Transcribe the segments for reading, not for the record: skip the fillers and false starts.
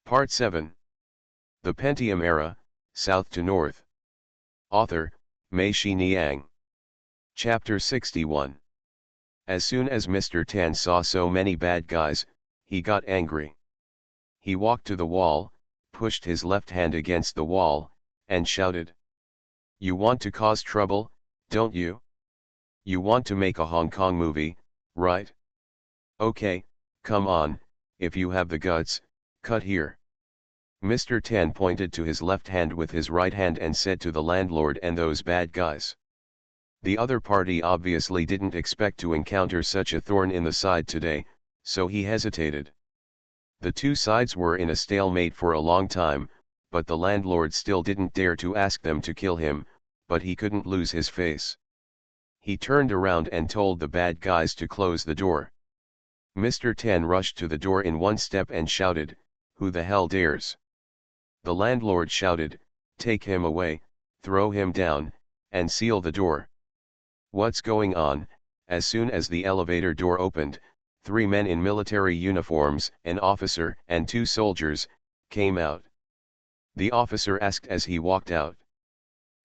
Part 7. The Pentium Era, South to North. Author, Mei Shi Niang. Chapter 61. As soon as Mr. Tan saw so many bad guys, he got angry. He walked to the wall, pushed his left hand against the wall, and shouted. "You want to cause trouble, don't you? You want to make a Hong Kong movie, right? Okay, come on, if you have the guts, cut here." Mr. Tan pointed to his left hand with his right hand and said to the landlord and those bad guys. The other party obviously didn't expect to encounter such a thorn in the side today, so he hesitated. The two sides were in a stalemate for a long time, but the landlord still didn't dare to ask them to kill him, but he couldn't lose his face. He turned around and told the bad guys to close the door. Mr. Tan rushed to the door in one step and shouted, "Who the hell dares?" The landlord shouted, "Take him away, throw him down, and seal the door." "What's going on?" As soon as the elevator door opened, 3 men in military uniforms, an officer and 2 soldiers, came out. The officer asked as he walked out.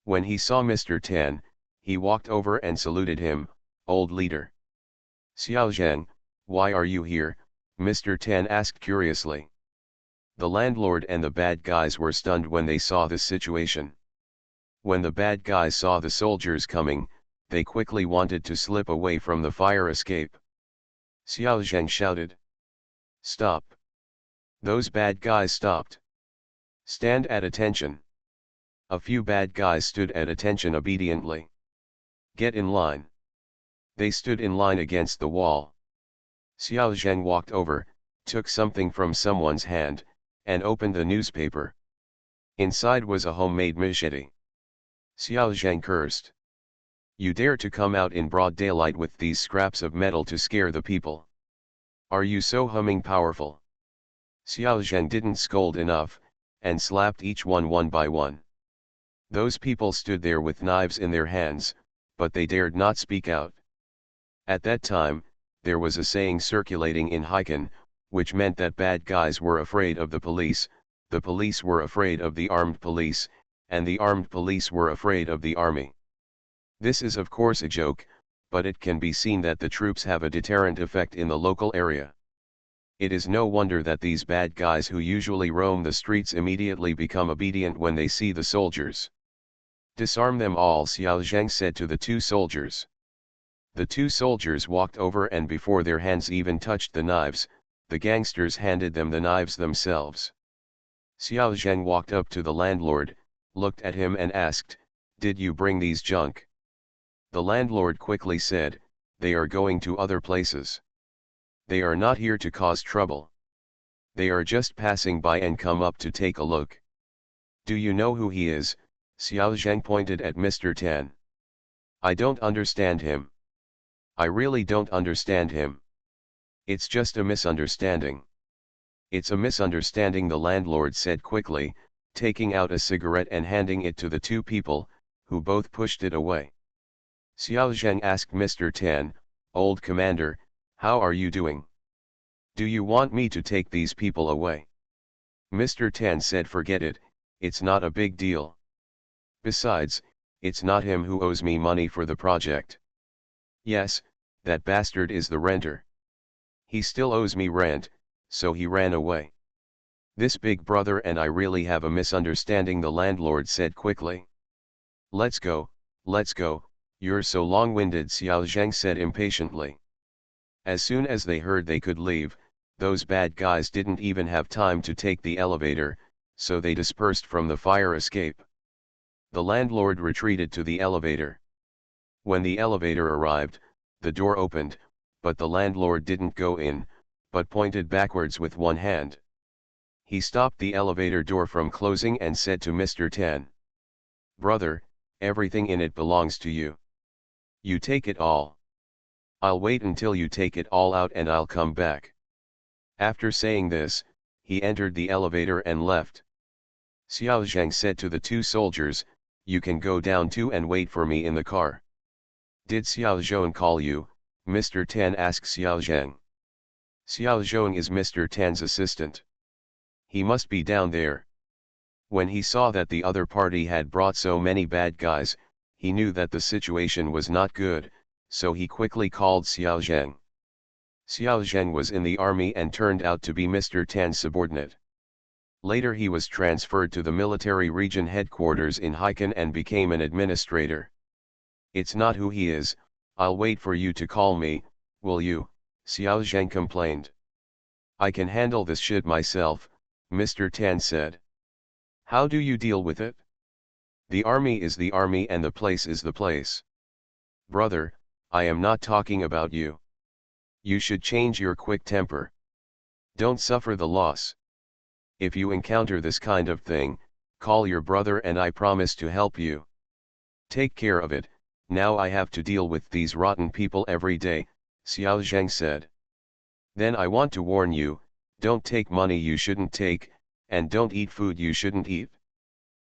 When he saw Mr. Tan, he walked over and saluted him, "Old leader." "Xiao Zhang, why are you here?" Mr. Tan asked curiously. The landlord and the bad guys were stunned when they saw the situation. When the bad guys saw the soldiers coming, they quickly wanted to slip away from the fire escape. Xiao Zhang shouted. "Stop!" Those bad guys stopped. "Stand at attention." A few bad guys stood at attention obediently. "Get in line." They stood in line against the wall. Xiao Zhang walked over, took something from someone's hand, and opened the newspaper. Inside was a homemade machete. Xiao Zhang cursed. "You dare to come out in broad daylight with these scraps of metal to scare the people? Are you so humming powerful?" Xiao Zhang didn't scold enough, and slapped each one by one. Those people stood there with knives in their hands, but they dared not speak out. At that time, there was a saying circulating in Haikan, which meant that bad guys were afraid of the police were afraid of the armed police, and the armed police were afraid of the army. This is of course a joke, but it can be seen that the troops have a deterrent effect in the local area. It is no wonder that these bad guys who usually roam the streets immediately become obedient when they see the soldiers. "Disarm them all," Xiao Zhang said to the 2 soldiers. The 2 soldiers walked over and before their hands even touched the knives, the gangsters handed them the knives themselves. Xiao Zhang walked up to the landlord, looked at him and asked, "Did you bring these junk?" The landlord quickly said, "They are going to other places. They are not here to cause trouble. They are just passing by and come up to take a look." "Do you know who he is?" Xiao Zhang pointed at Mr. Tan. "I don't understand him. I really don't understand him. It's just a misunderstanding." "It's a misunderstanding," the landlord said quickly, taking out a cigarette and handing it to the 2 people, who both pushed it away. Xiao Zhang asked Mr. Tan, "Old commander, how are you doing? Do you want me to take these people away?" Mr. Tan said, "Forget it, it's not a big deal. Besides, it's not him who owes me money for the project. Yes, that bastard is the renter. He still owes me rent, so he ran away. This big brother and I really have a misunderstanding," the landlord said quickly. Let's go, you're so long-winded," Xiao Zhang said impatiently. As soon as they heard they could leave, those bad guys didn't even have time to take the elevator, so they dispersed from the fire escape. The landlord retreated to the elevator. When the elevator arrived, the door opened, but the landlord didn't go in, but pointed backwards with one hand. He stopped the elevator door from closing and said to Mr. Tan, "Brother, everything in it belongs to you. You take it all. I'll wait until you take it all out and I'll come back." After saying this, he entered the elevator and left. Xiao Zhang said to the 2 soldiers, "You can go down too and wait for me in the car." "Did Xiao Zhong call you?" Mr. Tan asked Xiao Zhang. Xiao Zhong is Mr. Tan's assistant. He must be down there. When he saw that the other party had brought so many bad guys, he knew that the situation was not good, so he quickly called Xiao Zheng. Xiao Zheng was in the army and turned out to be Mr. Tan's subordinate. Later he was transferred to the military region headquarters in Haikan and became an administrator. It's not who he is, I'll wait for you to call me, will you? Xiao Zheng complained. I can handle this shit myself, Mr. Tan said. How do you deal with it? The army is the army and the place is the place. Brother, I am not talking about you. You should change your quick temper. Don't suffer the loss. If you encounter this kind of thing, call your brother and I promise to help you. Take care of it, now I have to deal with these rotten people every day, Xiao Zheng said. Then I want to warn you, don't take money you shouldn't take, and don't eat food you shouldn't eat.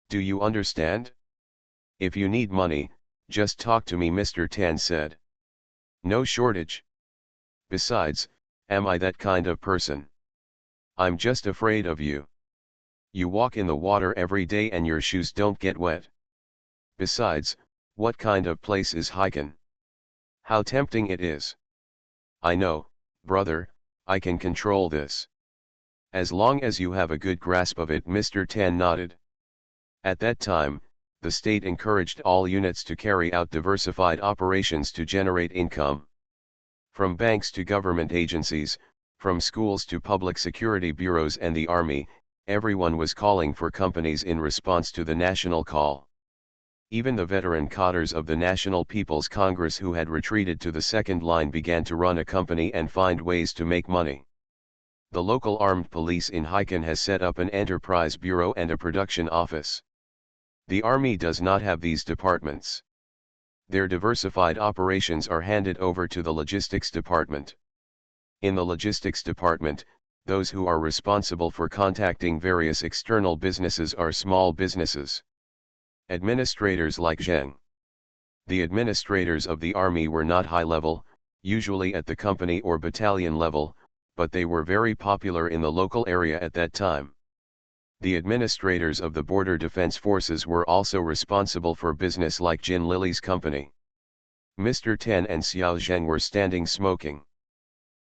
Do you understand? If you need money, just talk to me, Mr. Tan said. No shortage. Besides, am I that kind of person? I'm just afraid of you. You walk in the water every day and your shoes don't get wet. Besides, what kind of place is Haikan? How tempting it is. I know, brother, I can control this. As long as you have a good grasp of it, Mr. Tan nodded. At that time, the state encouraged all units to carry out diversified operations to generate income. From banks to government agencies, from schools to public security bureaus and the army, everyone was calling for companies in response to the national call. Even the veteran cadres of the National People's Congress who had retreated to the second line began to run a company and find ways to make money. The local armed police in Haikan has set up an enterprise bureau and a production office. The army does not have these departments. Their diversified operations are handed over to the logistics department. In the logistics department, those who are responsible for contacting various external businesses are small businesses. Administrators like Zheng. The administrators of the army were not high level, usually at the company or battalion level, but they were very popular in the local area at that time. The administrators of the border defense forces were also responsible for business like Jin Lily's company. Mr. Tan and Xiao Zheng were standing smoking.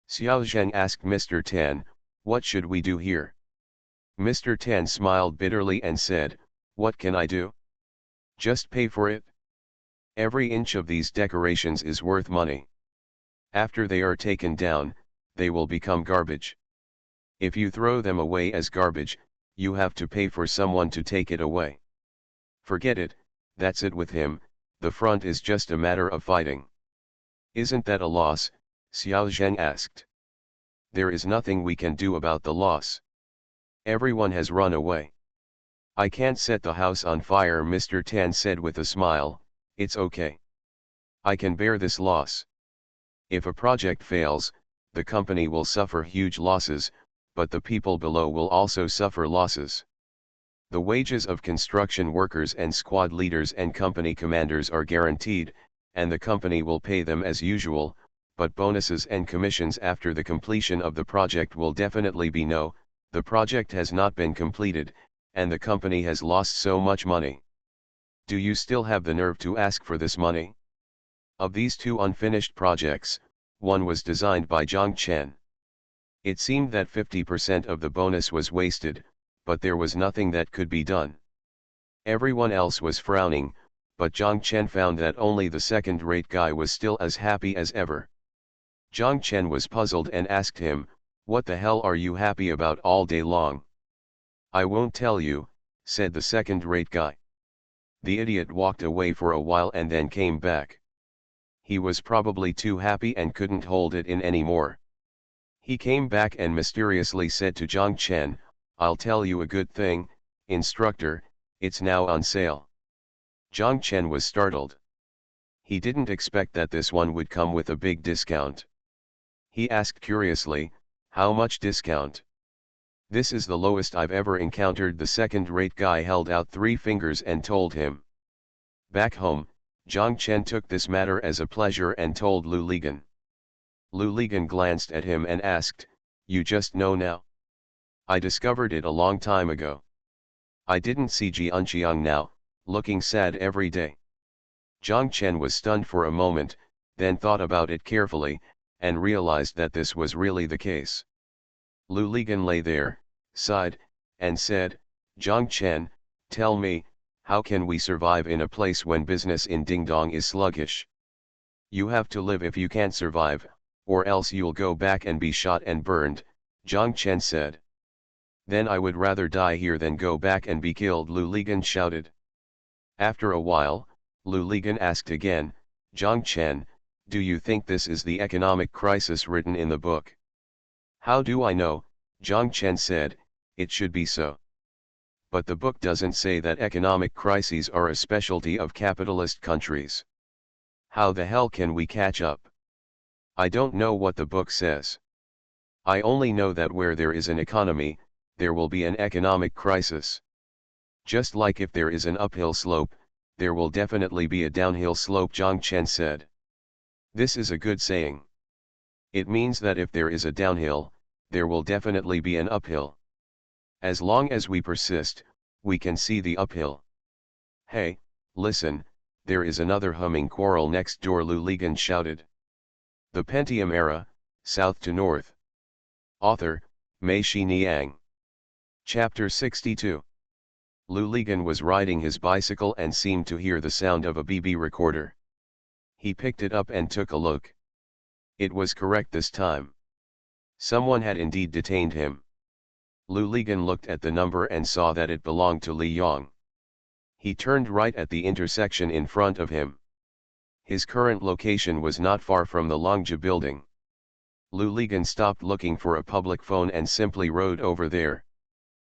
Xiao Zheng asked Mr. Tan, "What should we do here?" Mr. Tan smiled bitterly and said, "What can I do? Just pay for it. Every inch of these decorations is worth money. After they are taken down, they will become garbage. If you throw them away as garbage, you have to pay for someone to take it away. Forget it, that's it with him, the front is just a matter of fighting." "Isn't that a loss?" Xiao Zheng asked. "There is nothing we can do about the loss. Everyone has run away." "I can't set the house on fire," Mr. Tan said with a smile, "it's okay. I can bear this loss. If a project fails, the company will suffer huge losses, but the people below will also suffer losses. The wages of construction workers and squad leaders and company commanders are guaranteed, and the company will pay them as usual, but bonuses and commissions after the completion of the project will definitely be no. The project has not been completed, and the company has lost so much money. Do you still have the nerve to ask for this money?" Of these two unfinished projects, one was designed by Zhang Chen. It seemed that 50% of the bonus was wasted, but there was nothing that could be done. Everyone else was frowning, but Zhang Chen found that only the second-rate guy was still as happy as ever. Zhang Chen was puzzled and asked him, "What the hell are you happy about all day long?" "I won't tell you," said the second-rate guy. The idiot walked away for a while and then came back. He was probably too happy and couldn't hold it in anymore. He came back and mysteriously said to Zhang Chen, "I'll tell you a good thing, instructor, it's now on sale." Zhang Chen was startled. He didn't expect that this one would come with a big discount. He asked curiously, "How much discount?" "This is the lowest I've ever encountered." The second-rate guy held out 3 fingers and told him. Back home, Zhang Chen took this matter as a pleasure and told Lu Ligan. Lu Ligan glanced at him and asked, "You just know now?" I discovered it a long time ago. I didn't see Ji Unqiang now, looking sad every day. Jiang Chen was stunned for a moment, then thought about it carefully, and realized that this was really the case. Lu Ligan lay there, sighed, and said, Jiang Chen, tell me, how can we survive in a place when business in Dingdong is sluggish? You have to live if you can't survive, or else you'll go back and be shot and burned, Jiang Chen said. Then I would rather die here than go back and be killed, Lu Ligan shouted. After a while, Lu Ligan asked again, Jiang Chen, do you think this is the economic crisis written in the book? How do I know? Jiang Chen said, it should be so. But the book doesn't say that economic crises are a specialty of capitalist countries. How the hell can we catch up? I don't know what the book says. I only know that where there is an economy, there will be an economic crisis. Just like if there is an uphill slope, there will definitely be a downhill slope, Jiang Chen said. This is a good saying. It means that if there is a downhill, there will definitely be an uphill. As long as we persist, we can see the uphill. Hey, listen, there is another humming quarrel next door, Lu Ligan shouted. The Pentium Era, South to North. Author, Mei Niang. Chapter 62. Lu Ligan was riding his bicycle and seemed to hear the sound of a BB recorder. He picked it up and took a look. It was correct this time. Someone had indeed detained him. Lu Ligan looked at the number and saw that it belonged to Li Yong. He turned right at the intersection in front of him. His current location was not far from the Longja building. Lu Ligan stopped looking for a public phone and simply rode over there.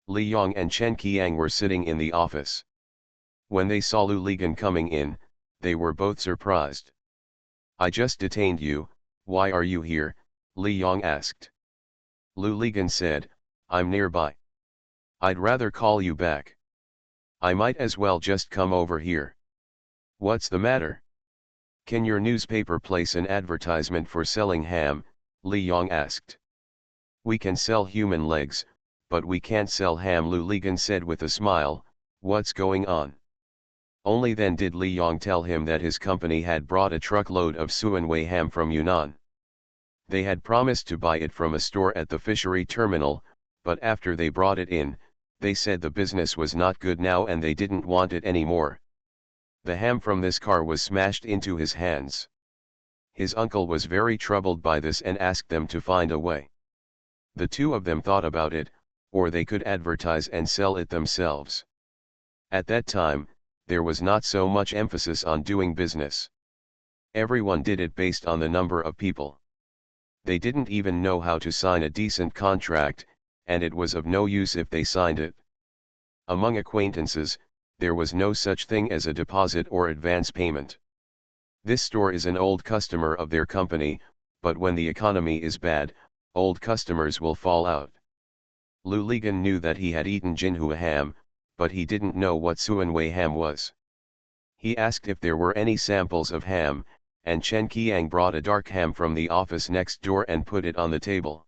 Li Yong and Chen Qiang were sitting in the office. When they saw Lu Ligan coming in, they were both surprised. I just detained you, why are you here? Li Yong asked. Lu Ligan said, I'm nearby. I'd rather call you back. I might as well just come over here. What's the matter? Can your newspaper place an advertisement for selling ham? Li Yong asked. We can sell human legs, but we can't sell ham, Lu Ligan said with a smile. What's going on? Only then did Li Yong tell him that his company had brought a truckload of Suanwei ham from Yunnan. They had promised to buy it from a store at the fishery terminal, but after they brought it in, they said the business was not good now and they didn't want it anymore. The ham from this car was smashed into his hands. His uncle was very troubled by this and asked them to find a way. The two of them thought about it, or they could advertise and sell it themselves. At that time, there was not so much emphasis on doing business. Everyone did it based on the number of people. They didn't even know how to sign a decent contract, and it was of no use if they signed it. Among acquaintances, there was no such thing as a deposit or advance payment. This store is an old customer of their company, but when the economy is bad, old customers will fall out. Lu Ligan knew that he had eaten Jinhua ham, but he didn't know what Suanwei ham was. He asked if there were any samples of ham, and Chen Qiang brought a dark ham from the office next door and put it on the table.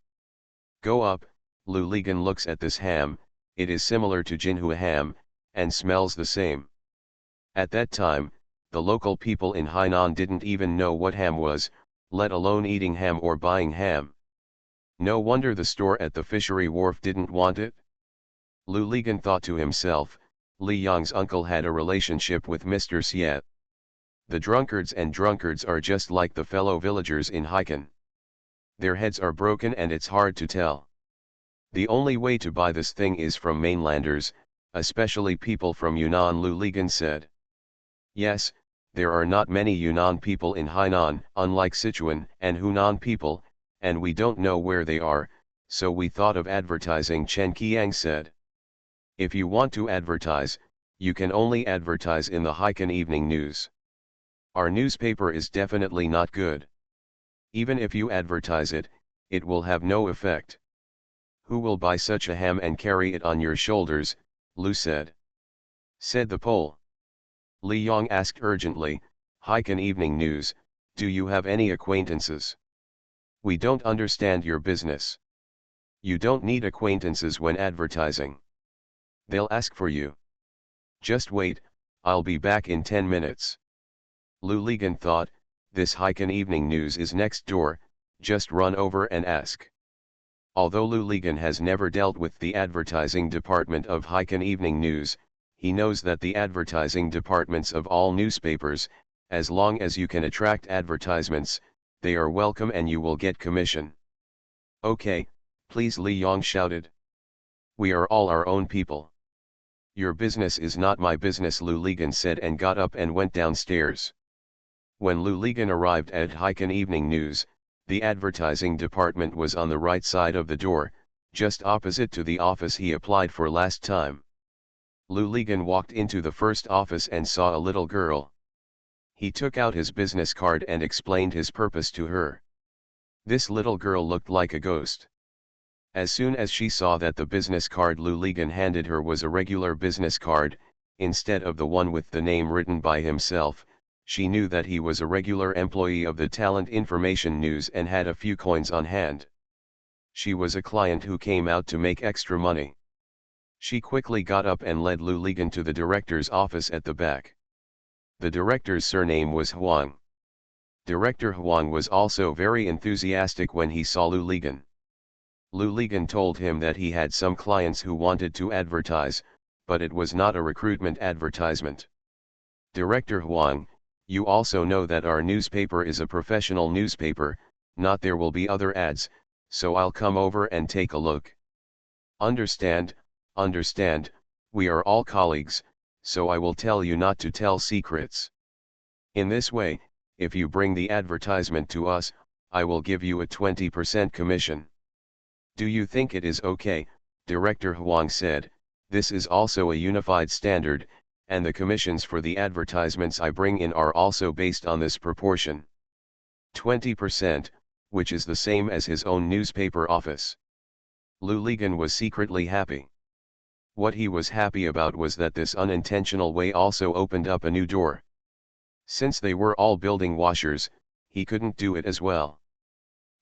Go up, Lu Ligan looks at this ham, it is similar to Jinhua ham, and smells the same. At that time, the local people in Hainan didn't even know what ham was, let alone eating ham or buying ham. No wonder the store at the fishery wharf didn't want it. Lu Ligan thought to himself, Li Yong's uncle had a relationship with Mr. Xie. The drunkards are just like the fellow villagers in Haikan. Their heads are broken and it's hard to tell. The only way to buy this thing is from mainlanders, especially people from Yunnan, Lu Ligan said. Yes, there are not many Yunnan people in Hainan, unlike Sichuan and Hunan people, and we don't know where they are, so we thought of advertising, Chen Qiang said. If you want to advertise, you can only advertise in the Haikan Evening News. Our newspaper is definitely not good. Even if you advertise it, it will have no effect. Who will buy such a ham and carry it on your shoulders, Lu said. Said the Pole. Li Yong asked urgently, Haikan Evening News, do you have any acquaintances? We don't understand your business. You don't need acquaintances when advertising. They'll ask for you. Just wait, I'll be back in 10 minutes. Luligan thought, this Heiken Evening News is next door, just run over and ask. Although Luligan has never dealt with the advertising department of Heiken Evening News, he knows that the advertising departments of all newspapers, as long as you can attract advertisements, they are welcome and you will get commission. Okay, please, Li Yong shouted. We are all our own people. Your business is not my business, Luligan said and got up and went downstairs. When Luligan arrived at Heiken Evening News, the advertising department was on the right side of the door, just opposite to the office he applied for last time. Luligan walked into the first office and saw a little girl. He took out his business card and explained his purpose to her. This little girl looked like a ghost. As soon as she saw that the business card Luligan handed her was a regular business card, instead of the one with the name written by himself, she knew that he was a regular employee of the Talent Information News and had a few coins on hand. She was a client who came out to make extra money. She quickly got up and led Luligan to the director's office at the back. The director's surname was Huang. Director Huang was also very enthusiastic when he saw Luligan. Luligan told him that he had some clients who wanted to advertise, but it was not a recruitment advertisement. Director Huang, you also know that our newspaper is a professional newspaper, not there will be other ads, so I'll come over and take a look. Understand, we are all colleagues, so I will tell you not to tell secrets. In this way, if you bring the advertisement to us, I will give you a 20% commission. Do you think it is okay? Director Huang said, this is also a unified standard, and the commissions for the advertisements I bring in are also based on this proportion. 20%, which is the same as his own newspaper office. Luligan was secretly happy. What he was happy about was that this unintentional way also opened up a new door. Since they were all building washers, he couldn't do it as well.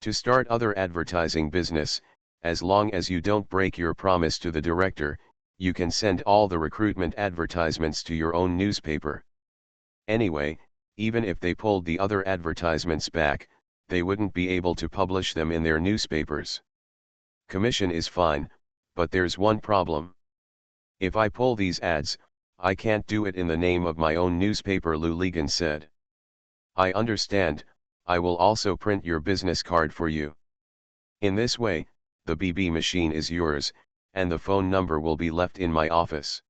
To start other advertising business, as long as you don't break your promise to the director, you can send all the recruitment advertisements to your own newspaper. Anyway, even if they pulled the other advertisements back, they wouldn't be able to publish them in their newspapers. Commission is fine, but there's one problem. If I pull these ads, I can't do it in the name of my own newspaper, Luligan said. I understand, I will also print your business card for you. In this way, the BB machine is yours, and the phone number will be left in my office.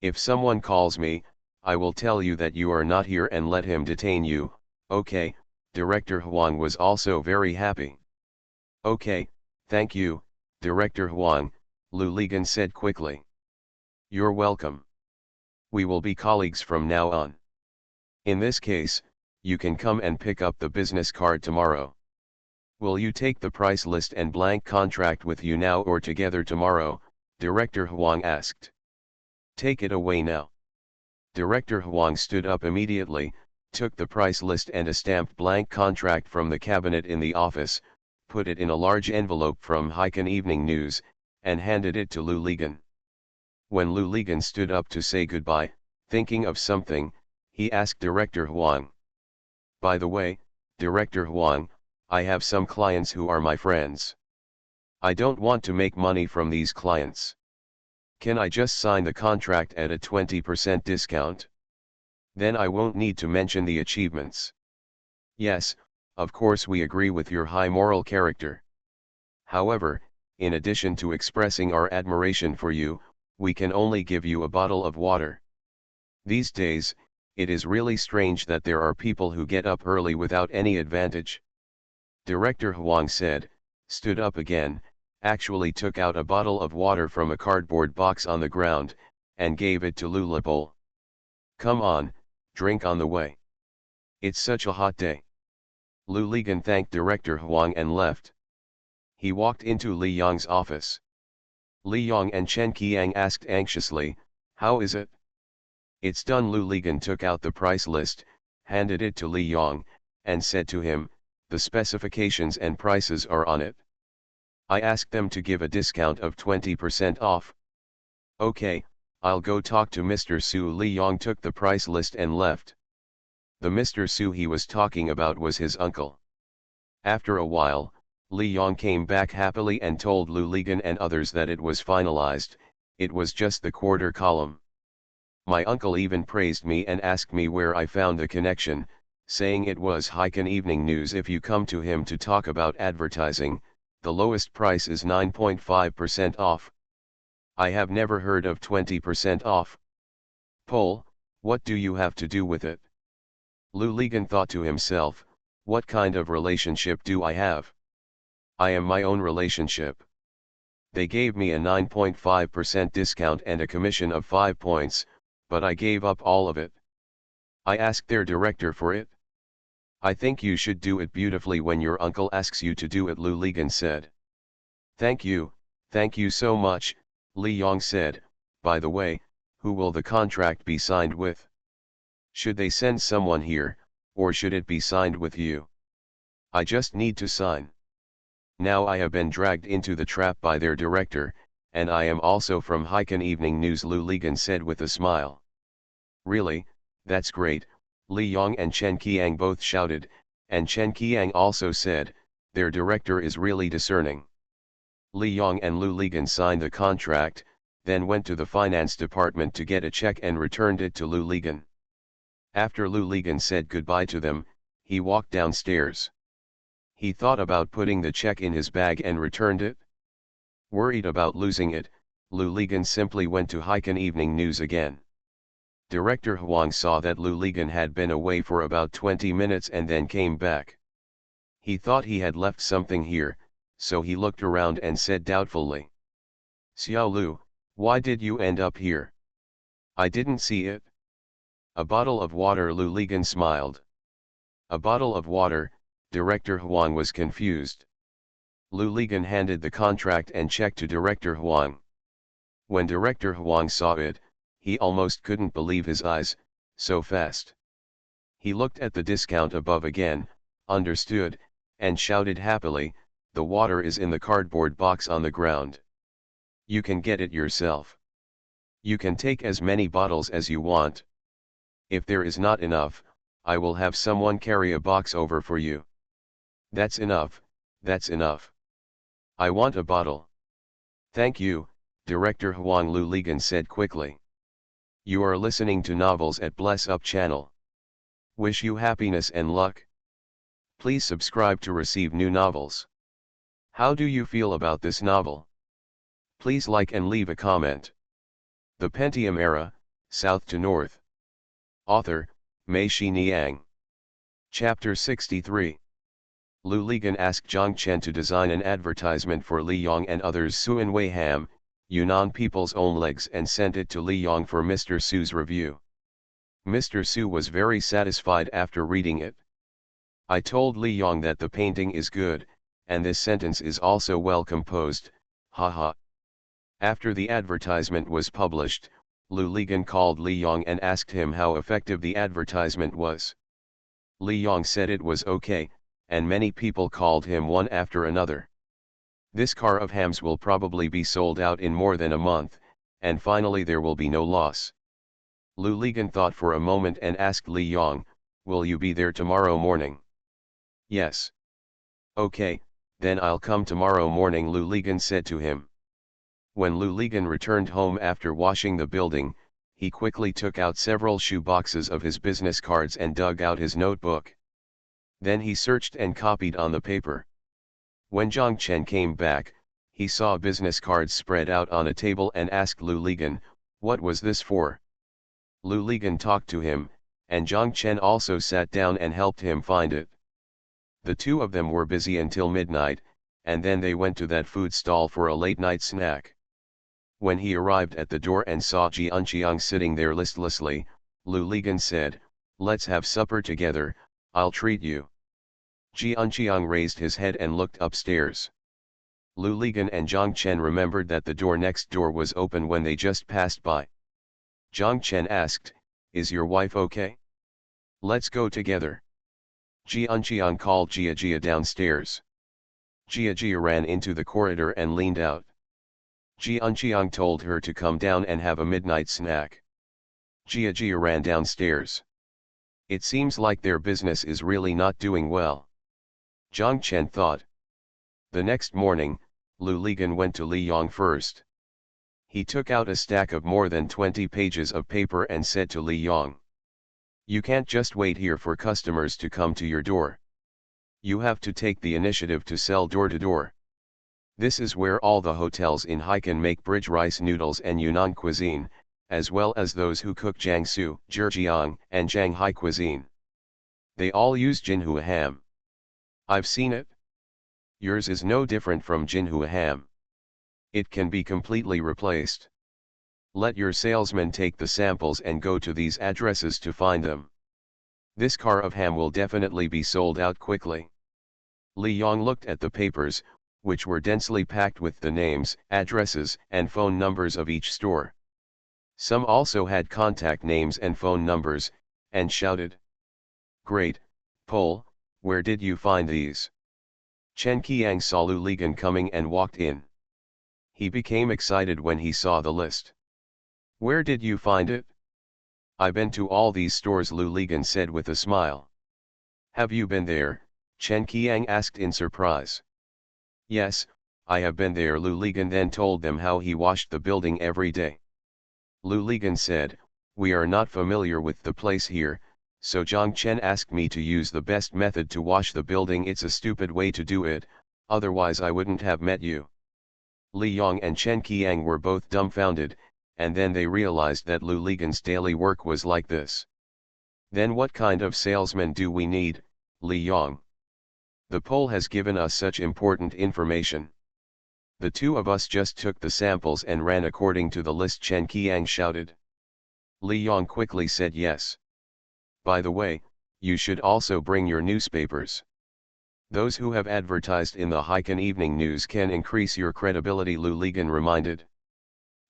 If someone calls me, I will tell you that you are not here and let him detain you. Okay. Director Huang was also very happy. Okay, thank you, Director Huang, Luligan said quickly. You're welcome. We will be colleagues from now on. In this case, you can come and pick up the business card tomorrow. Will you take the price list and blank contract with you now or together tomorrow? Director Huang asked. Take it away now. Director Huang stood up immediately, took the price list and a stamped blank contract from the cabinet in the office, put it in a large envelope from Heiken Evening News, and handed it to Luligan. When Luligan stood up to say goodbye, thinking of something, he asked Director Huang. By the way, Director Huang, I have some clients who are my friends. I don't want to make money from these clients. Can I just sign the contract at a 20% discount? Then I won't need to mention the achievements. Yes, of course we agree with your high moral character. However, in addition to expressing our admiration for you, we can only give you a bottle of water. These days, it is really strange that there are people who get up early without any advantage. Director Huang said, stood up again, actually took out a bottle of water from a cardboard box on the ground, and gave it to Lulipol. Come on, drink on the way. It's such a hot day. Luligan thanked Director Huang and left. He walked into Li Yong's office. Li Yong and Chen Qiang asked anxiously, how is it? It's done. Luligan took out the price list, handed it to Li Yong, and said to him, the specifications and prices are on it. I asked them to give a discount of 20% off. Okay, I'll go talk to Mr. Su. Li Yong took the price list and left. The Mr. Su he was talking about was his uncle. After a while, Li Yong came back happily and told Lu Ligan and others that it was finalized, it was just the quarter column. My uncle even praised me and asked me where I found the connection, saying it was Heiken Evening News. If you come to him to talk about advertising, the lowest price is 9.5% off. I have never heard of 20% off. Pole, what do you have to do with it? Lu Ligan thought to himself, what kind of relationship do I have? I am my own relationship. They gave me a 9.5% discount and a commission of 5 points, but I gave up all of it. I asked their director for it. I think you should do it beautifully when your uncle asks you to do it, Lu Ligan said. Thank you so much, Li Yong said. By the way, who will the contract be signed with? Should they send someone here, or should it be signed with you? I just need to sign. Now I have been dragged into the trap by their director, and I am also from Heiken Evening News, Lu Ligan said with a smile. Really, that's great, Li Yong and Chen Qiang both shouted, and Chen Qiang also said, their director is really discerning. Li Yong and Lu Ligan signed the contract, then went to the finance department to get a check and returned it to Lu Ligan. After Lu Ligan said goodbye to them, he walked downstairs. He thought about putting the check in his bag and returned it. Worried about losing it, Lu Ligan simply went to Heiken Evening News again. Director Huang saw that Lu Ligan had been away for about 20 minutes and then came back. He thought he had left something here, so he looked around and said doubtfully, Xiao Lu, why did you end up here? I didn't see it. A bottle of water, Lu Ligan smiled. A bottle of water, Director Huang was confused. Lu Ligan handed the contract and check to Director Huang. When Director Huang saw it, he almost couldn't believe his eyes, so fast. He looked at the discount above again, understood, and shouted happily, the water is in the cardboard box on the ground. You can get it yourself. You can take as many bottles as you want. If there is not enough, I will have someone carry a box over for you. That's enough, that's enough. I want a bottle. Thank you, Director Huang, Lu Ligan said quickly. You are listening to Novels at Bless Up channel. Wish you happiness and luck. Please subscribe to receive new novels. How do you feel about this novel? Please like and leave a comment. The Pentium Era, South to North. Author, Mei Niang. Chapter 63. Lu Ligan asked Zhang Chen to design an advertisement for Li Yong and others' Suan Wei Ham, Yunnan People's Own Legs, and sent it to Li Yong for Mr. Su's review. Mr. Su was very satisfied after reading it. I told Li Yong that the painting is good, and this sentence is also well composed, haha. After the advertisement was published, Lu Ligan called Li Yong and asked him how effective the advertisement was. Li Yong said it was okay, and many people called him one after another. This car of hams will probably be sold out in more than a month, and finally there will be no loss. Lu Ligan thought for a moment and asked Li Yong, will you be there tomorrow morning? Yes. Okay, then I'll come tomorrow morning, Lu Ligan said to him. When Lu Ligan returned home after washing the building, he quickly took out several shoe boxes of his business cards and dug out his notebook. Then he searched and copied on the paper. When Zhang Chen came back, he saw business cards spread out on a table and asked Lu Ligan, what was this for? Lu Ligan talked to him, and Zhang Chen also sat down and helped him find it. The two of them were busy until midnight, and then they went to that food stall for a late-night snack. When he arrived at the door and saw Ji Unqiang sitting there listlessly, Lu Ligan said, let's have supper together, I'll treat you. Ji Unqiang raised his head and looked upstairs. Lu Ligan and Zhang Chen remembered that the door next door was open when they just passed by. Zhang Chen asked, is your wife okay? Let's go together. Ji Unqiang called Jia downstairs. Jia ran into the corridor and leaned out. Jianqiang told her to come down and have a midnight snack. Jia ran downstairs. It seems like their business is really not doing well. Zhang Chen thought. The next morning, Lu Ligan went to Li Yong first. He took out a stack of more than 20 pages of paper and said to Li Yong, "You can't just wait here for customers to come to your door. You have to take the initiative to sell door to door. This is where all the hotels in Haikan make bridge rice noodles and Yunnan cuisine, as well as those who cook Jiangsu, Zhejiang, and Shanghai cuisine. They all use Jinhua ham. I've seen it. Yours is no different from Jinhua ham. It can be completely replaced. Let your salesman take the samples and go to these addresses to find them. This car of ham will definitely be sold out quickly." Li Yong looked at the papers, which were densely packed with the names, addresses, and phone numbers of each store. Some also had contact names and phone numbers, and shouted, "Great, Pol, where did you find these?" Chen Qiang saw Lu Ligan coming and walked in. He became excited when he saw the list. "Where did you find it?" "I've been to all these stores," Lu Ligan said with a smile. "Have you been there?" Chen Qiang asked in surprise. "Yes, I have been there." Lu Ligan then told them how he washed the building every day. Lu Ligan said, "We are not familiar with the place here, so Zhang Chen asked me to use the best method to wash the building. It's a stupid way to do it, otherwise I wouldn't have met you." Li Yong and Chen Qiang were both dumbfounded, and then they realized that Lu Ligan's daily work was like this. "Then what kind of salesman do we need, Li Yong? The Pole has given us such important information. The two of us just took the samples and ran according to the list," Chen Qiang shouted. Li Yong quickly said yes. "By the way, you should also bring your newspapers. Those who have advertised in the Haikan Evening News can increase your credibility," Lu Ligan reminded.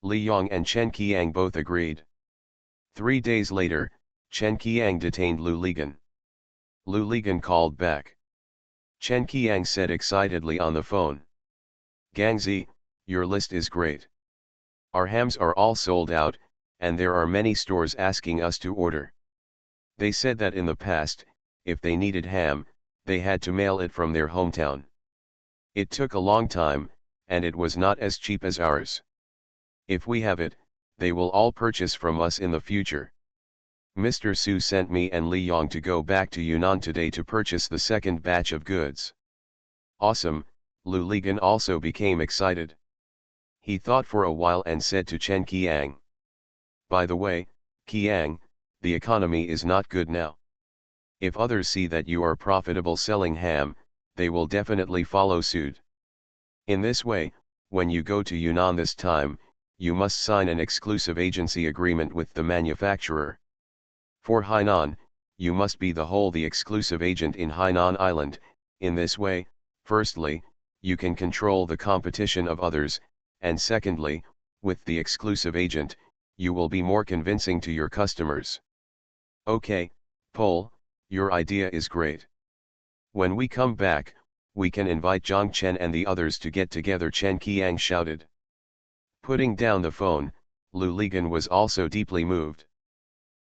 Li Yong and Chen Qiang both agreed. 3 days later, Chen Qiang detained Lu Ligan. Lu Ligan called back. Chen Qiang said excitedly on the phone, "Gangzi, your list is great. Our hams are all sold out, and there are many stores asking us to order. They said that in the past, if they needed ham, they had to mail it from their hometown. It took a long time, and it was not as cheap as ours. If we have it, they will all purchase from us in the future. Mr. Su sent me and Li Yong to go back to Yunnan today to purchase the second batch of goods." "Awesome," Lu Ligan also became excited. He thought for a while and said to Chen Qiang, "By the way, Qiang, the economy is not good now. If others see that you are profitable selling ham, they will definitely follow suit. In this way, when you go to Yunnan this time, you must sign an exclusive agency agreement with the manufacturer. For Hainan, you must be the exclusive agent in Hainan Island. In this way, firstly, you can control the competition of others, and secondly, with the exclusive agent, you will be more convincing to your customers." "Okay, Pol, your idea is great. When we come back, we can invite Zhang Chen and the others to get together," Chen Qiang shouted. Putting down the phone, Lu Ligan was also deeply moved.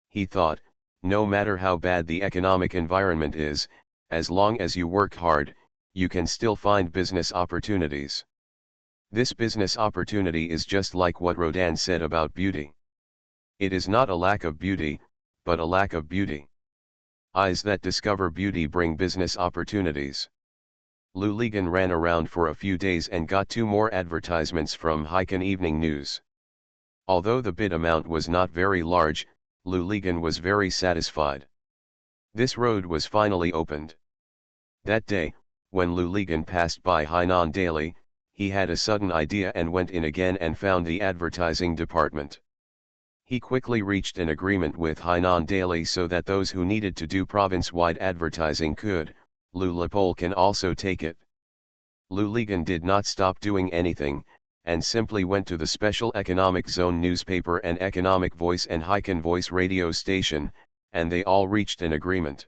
He thought, no matter how bad the economic environment is, as long as you work hard, you can still find business opportunities. This business opportunity is just like what Rodin said about beauty. It is not a lack of beauty, but a lack of beauty. Eyes that discover beauty bring business opportunities. Lu Ligan ran around for a few days and got 2 more advertisements from Haikan Evening News. Although the bid amount was not very large, Lu Ligan was very satisfied. This road was finally opened. That day, when Lu Ligan passed by Hainan Daily, he had a sudden idea and went in again and found the advertising department. He quickly reached an agreement with Hainan Daily so that those who needed to do province-wide advertising could. Lu Lepol can also take it. Lu Ligan did not stop doing anything, and simply went to the Special Economic Zone newspaper and Economic Voice and Haikan Voice radio station, and they all reached an agreement.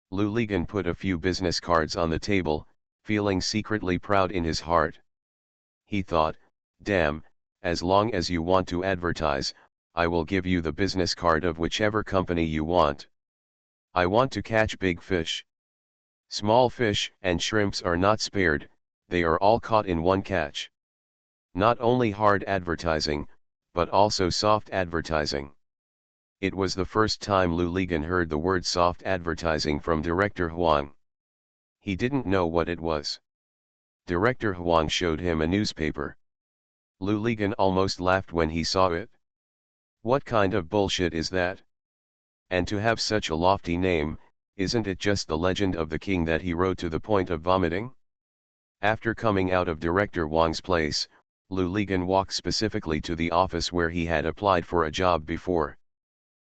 Lu Ligan put a few business cards on the table, feeling secretly proud in his heart. He thought, damn, as long as you want to advertise, I will give you the business card of whichever company you want. I want to catch big fish. Small fish and shrimps are not spared, they are all caught in one catch. Not only hard advertising, but also soft advertising. It was the first time Lu Ligan heard the word soft advertising from Director Huang. He didn't know what it was. Director Huang showed him a newspaper. Lu Ligan almost laughed when he saw it. What kind of bullshit is that? And to have such a lofty name, isn't it just the legend of the king that he wrote to the point of vomiting? After coming out of Director Wang's place, Lu Ligan walked specifically to the office where he had applied for a job before.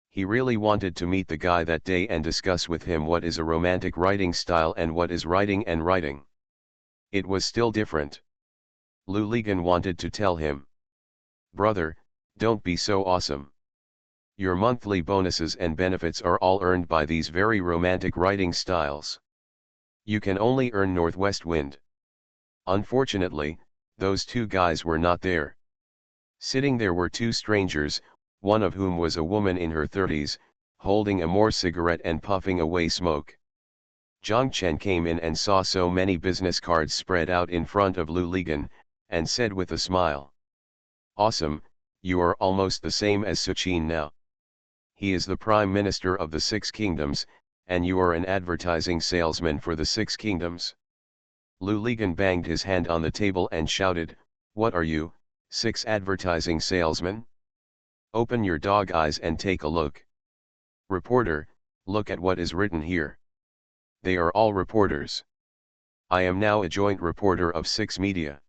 He really wanted to meet the guy that day and discuss with him what is a romantic writing style and what is writing and writing. It was still different. Lu Ligan wanted to tell him, brother, don't be so awesome. Your monthly bonuses and benefits are all earned by these very romantic writing styles. You can only earn northwest wind. Unfortunately, those two guys were not there. Sitting there were two strangers, one of whom was a woman in her 30s, holding a more cigarette and puffing away smoke. Zhang Chen came in and saw so many business cards spread out in front of Lu Ligan, and said with a smile, awesome, you are almost the same as Suqin now. He is the Prime Minister of the Six Kingdoms, and you are an advertising salesman for the Six Kingdoms. Lu Ligan banged his hand on the table and shouted, what are you, six advertising salesmen? Open your dog eyes and take a look. Reporter, look at what is written here. They are all reporters. I am now a joint reporter of six media.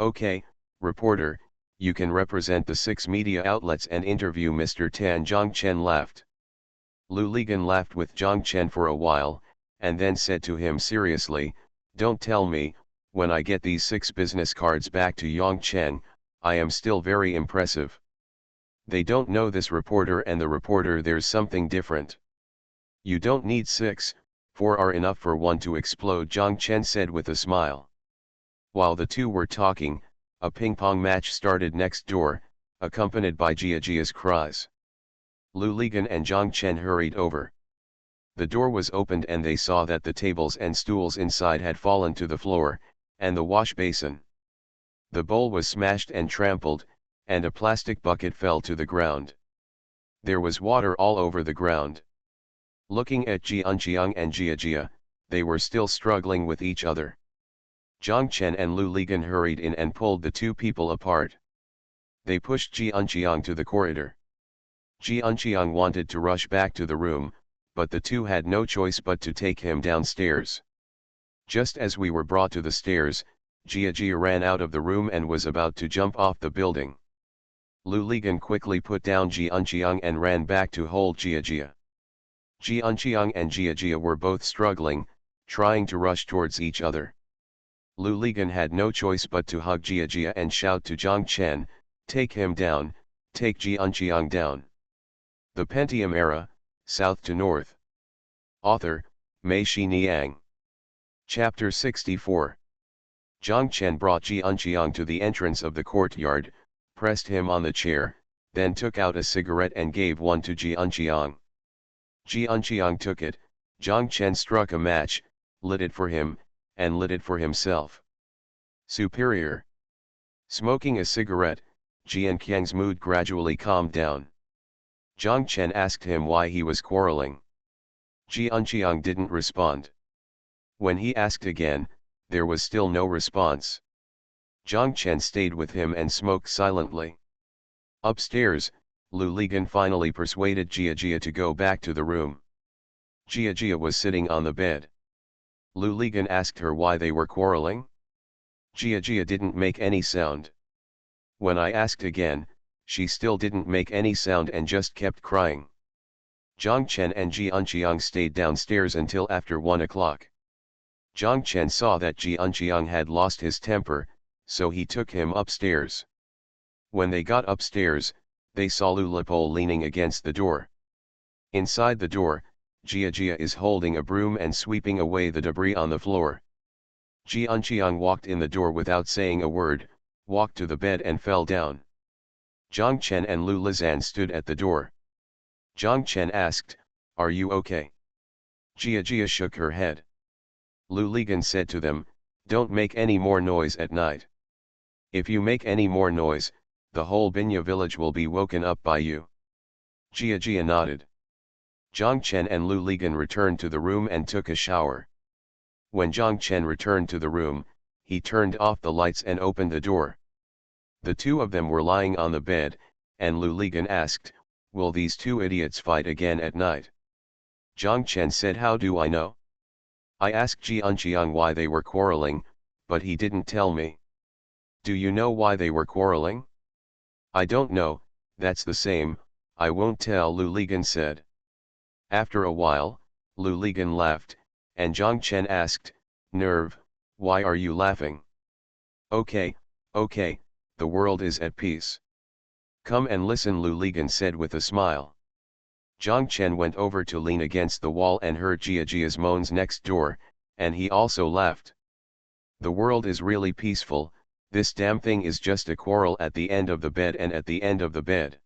Okay, reporter, you can represent the six media outlets and interview Mr. Tan. Zhang Chen laughed. Lu Ligan laughed with Zhang Chen for a while, and then said to him seriously, don't tell me, when I get these six business cards back to Yang Chen, I am still very impressive. They don't know this reporter and the reporter, there's something different. You don't need six, 4 are enough for one to explode, Zhang Chen said with a smile. While the two were talking, a ping-pong match started next door, accompanied by Jia's cries. Lu Ligan and Zhang Chen hurried over. The door was opened and they saw that the tables and stools inside had fallen to the floor, and the wash basin. The bowl was smashed and trampled, and a plastic bucket fell to the ground. There was water all over the ground. Looking at Jianqiang and Jia, they were still struggling with each other. Zhang Chen and Lu Ligan hurried in and pulled the two people apart. They pushed Jianqiang to the corridor. Jianqiang wanted to rush back to the room, but the two had no choice but to take him downstairs. Just as we were brought to the stairs, Jia ran out of the room and was about to jump off the building. Lu Ligan quickly put down Jianqiang and ran back to hold Jia. Jianqiang and Jia were both struggling, trying to rush towards each other. Lu Ligan had no choice but to hug Jia and shout to Zhang Chen, take him down, take Jianqiang down. The Pentium Era, South to North. Author, Mei Xiniang. Chapter 64. Zhang Chen brought Jianqiang to the entrance of the courtyard, pressed him on the chair, then took out a cigarette and gave one to Jianqiang. Jianqiang took it, Zhang Chen struck a match, lit it for him, and lit it for himself. Superior. Smoking a cigarette, Jianqiang's mood gradually calmed down. Zhang Chen asked him why he was quarreling. Jianqiang didn't respond. When he asked again, there was still no response. Zhang Chen stayed with him and smoked silently. Upstairs, Lu Ligan finally persuaded Jia to go back to the room. Jia was sitting on the bed. Lu Ligan asked her why they were quarreling. Jia didn't make any sound. When I asked again, she still didn't make any sound and just kept crying. Zhang Chen and Jianqiang stayed downstairs until after 1 o'clock. Zhang Chen saw that Jianqiang had lost his temper, so he took him upstairs. When they got upstairs, they saw Lu Lipol leaning against the door. Inside the door, Jia is holding a broom and sweeping away the debris on the floor. Ji Unqiang walked in the door without saying a word, walked to the bed and fell down. Zhang Chen and Lu Lizan stood at the door. Zhang Chen asked, "Are you okay?" Jia shook her head. Lu Ligan said to them, "Don't make any more noise at night. If you make any more noise, the whole Binya village will be woken up by you." Jia nodded. Zhang Chen and Lu Ligan returned to the room and took a shower. When Zhang Chen returned to the room, he turned off the lights and opened the door. The two of them were lying on the bed, and Lu Ligan asked, "Will these two idiots fight again at night?" Zhang Chen said, "How do I know? I asked Ji Unqiang why they were quarreling, but he didn't tell me." "Do you know why they were quarreling?" "I don't know, that's the same, I won't tell," Lu Ligan said. After a while, Lu Ligan laughed, and Zhang Chen asked, "Nerve, why are you laughing?" Okay, the world is at peace. Come and listen," Lu Ligan said with a smile. Zhang Chen went over to lean against the wall and heard Jia's moans next door, and he also laughed. "The world is really peaceful, this damn thing is just a quarrel at the end of the bed and at the end of the bed."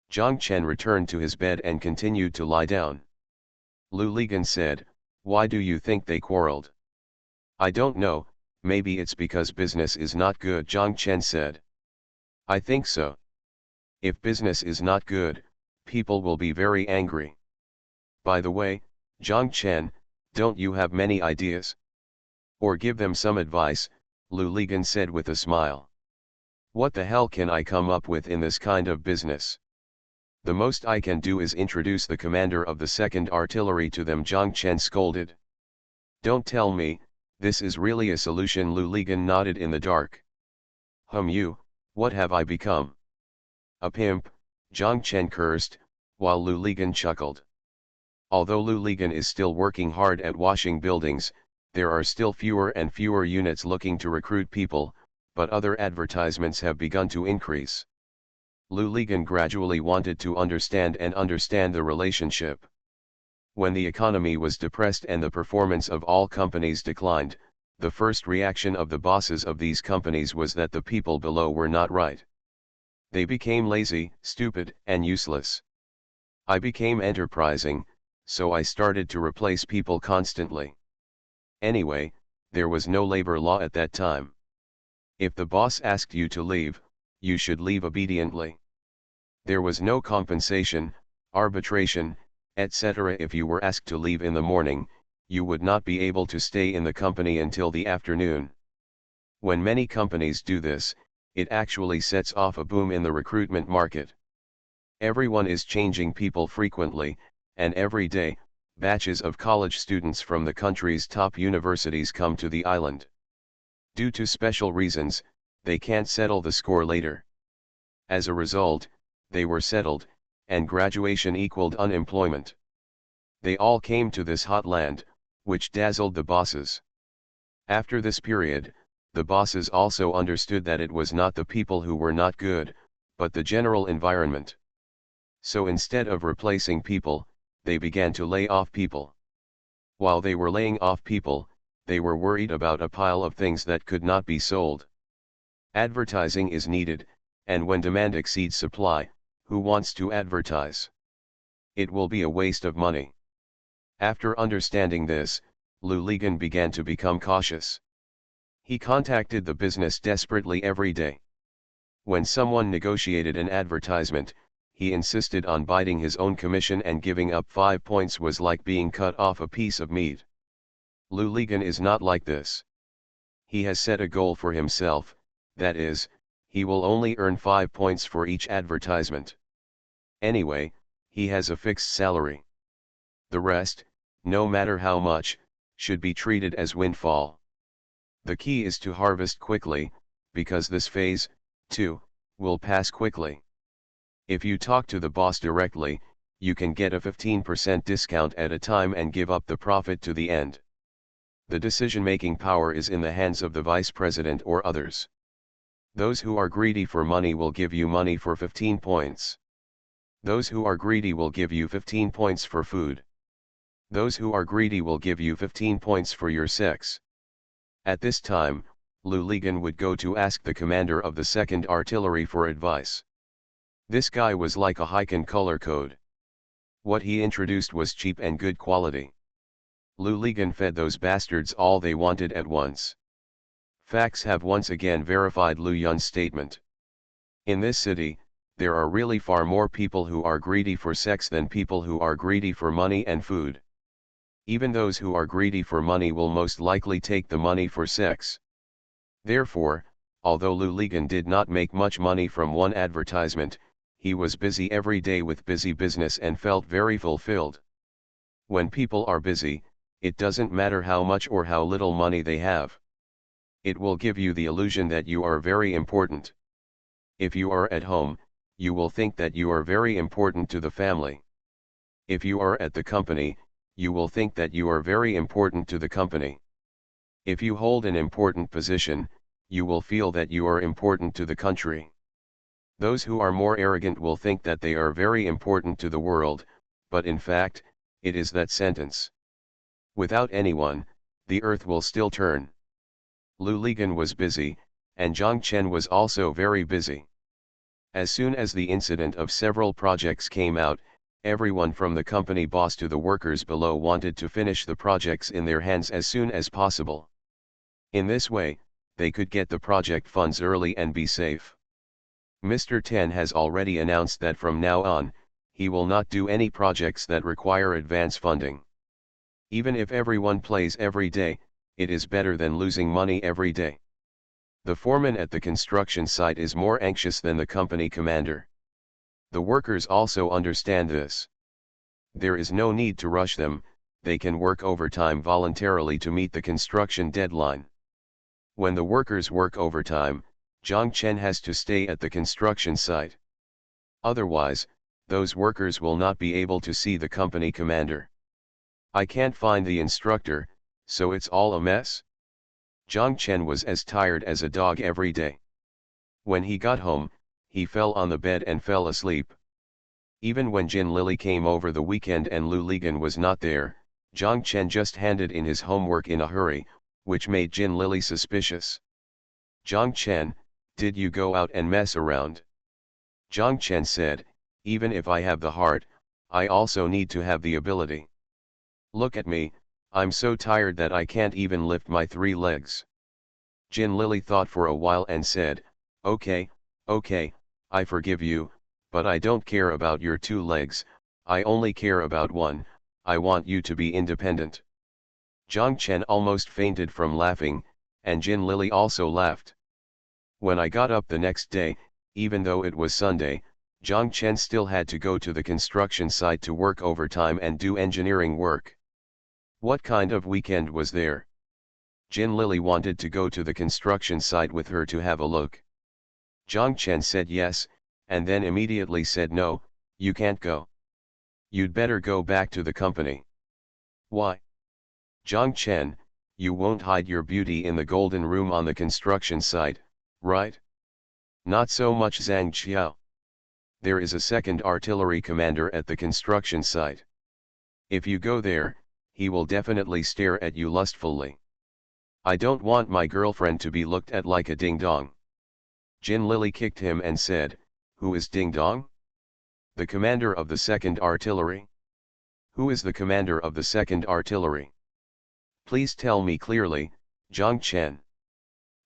Zhang Chen returned to his bed and continued to lie down. Lu Ligan said, "Why do you think they quarreled?" "I don't know, maybe it's because business is not good," Zhang Chen said. "I think so. If business is not good, people will be very angry. By the way, Zhang Chen, don't you have many ideas? Or give them some advice," Lu Ligan said with a smile. "What the hell can I come up with in this kind of business? The most I can do is introduce the commander of the 2nd Artillery to them," Zhang Chen scolded. "Don't tell me, this is really a solution," Lu Ligan nodded in the dark. What have I become? A pimp," Zhang Chen cursed, while Lu Ligan chuckled. Although Lu Ligan is still working hard at washing buildings, there are still fewer and fewer units looking to recruit people, but other advertisements have begun to increase. Lu Ligan gradually wanted to understand the relationship. When the economy was depressed and the performance of all companies declined, the first reaction of the bosses of these companies was that the people below were not right. They became lazy, stupid, and useless. I became enterprising, so I started to replace people constantly. Anyway, there was no labor law at that time. If the boss asked you to leave, you should leave obediently. There was no compensation, arbitration, etc. If you were asked to leave in the morning, you would not be able to stay in the company until the afternoon. When many companies do this, it actually sets off a boom in the recruitment market. Everyone is changing people frequently, and every day, batches of college students from the country's top universities come to the island. Due to special reasons, they can't settle the score later. As a result, they were settled, and graduation equaled unemployment. They all came to this hot land, which dazzled the bosses. After this period, the bosses also understood that it was not the people who were not good, but the general environment. So instead of replacing people, they began to lay off people. While they were laying off people, they were worried about a pile of things that could not be sold. Advertising is needed, and when demand exceeds supply, who wants to advertise? It will be a waste of money. After understanding this, Lu Ligan began to become cautious. He contacted the business desperately every day. When someone negotiated an advertisement, he insisted on biting his own commission, and giving up 5 points was like being cut off a piece of meat. Lu Ligan is not like this. He has set a goal for himself, that is, he will only earn 5 points for each advertisement. Anyway, he has a fixed salary. The rest, no matter how much, should be treated as windfall. The key is to harvest quickly, because this phase, too, will pass quickly. If you talk to the boss directly, you can get a 15% discount at a time and give up the profit to the end. The decision-making power is in the hands of the vice president or others. Those who are greedy for money will give you money for 15 points. Those who are greedy will give you 15 points for food. Those who are greedy will give you 15 points for your sex. At this time, Lou Ligon would go to ask the commander of the 2nd Artillery for advice. This guy was like a Heiken color code. What he introduced was cheap and good quality. Lou Ligon fed those bastards all they wanted at once. Facts have once again verified Lou Yun's statement. In this city, there are really far more people who are greedy for sex than people who are greedy for money and food. Even those who are greedy for money will most likely take the money for sex. Therefore, although Lou Ligon did not make much money from one advertisement, he was busy every day with busy business and felt very fulfilled. When people are busy, it doesn't matter how much or how little money they have. It will give you the illusion that you are very important. If you are at home, you will think that you are very important to the family. If you are at the company, you will think that you are very important to the company. If you hold an important position, you will feel that you are important to the country. Those who are more arrogant will think that they are very important to the world, but in fact, it is that sentence. Without anyone, the earth will still turn. Lou Ligon was busy, and Zhang Chen was also very busy. As soon as the incident of several projects came out, everyone from the company boss to the workers below wanted to finish the projects in their hands as soon as possible. In this way, they could get the project funds early and be safe. Mr. Tan has already announced that from now on, he will not do any projects that require advance funding. Even if everyone plays every day, it is better than losing money every day. The foreman at the construction site is more anxious than the company commander. The workers also understand this. There is no need to rush them, they can work overtime voluntarily to meet the construction deadline. When the workers work overtime, Zhang Chen has to stay at the construction site. Otherwise, those workers will not be able to see the company commander. I can't find the instructor, so it's all a mess. Zhang Chen was as tired as a dog every day. When he got home, he fell on the bed and fell asleep. Even when Jin Lily came over the weekend and Lou Ligon was not there, Zhang Chen just handed in his homework in a hurry, which made Jin Lily suspicious. Zhang Chen, did you go out and mess around? Zhang Chen said, even if I have the heart, I also need to have the ability. Look at me, I'm so tired that I can't even lift my 3 legs. Jin Lily thought for a while and said, okay, I forgive you, but I don't care about your 2 legs, I only care about one, I want you to be independent. Zhang Chen almost fainted from laughing, and Jin Lily also laughed. When I got up the next day, even though it was Sunday, Zhang Chen still had to go to the construction site to work overtime and do engineering work. What kind of weekend was there? Jin Lily wanted to go to the construction site with her to have a look. Zhang Chen said yes, and then immediately said no, you can't go. You'd better go back to the company. Why? Zhang Chen, you won't hide your beauty in the golden room on the construction site, right? Not so much Zhang Qiao. There is a 2nd Artillery commander at the construction site. If you go there, he will definitely stare at you lustfully. I don't want my girlfriend to be looked at like a ding-dong. Jin Lily kicked him and said, who is ding-dong? The commander of the 2nd Artillery. Who is the commander of the 2nd Artillery? Please tell me clearly, Zhang Chen.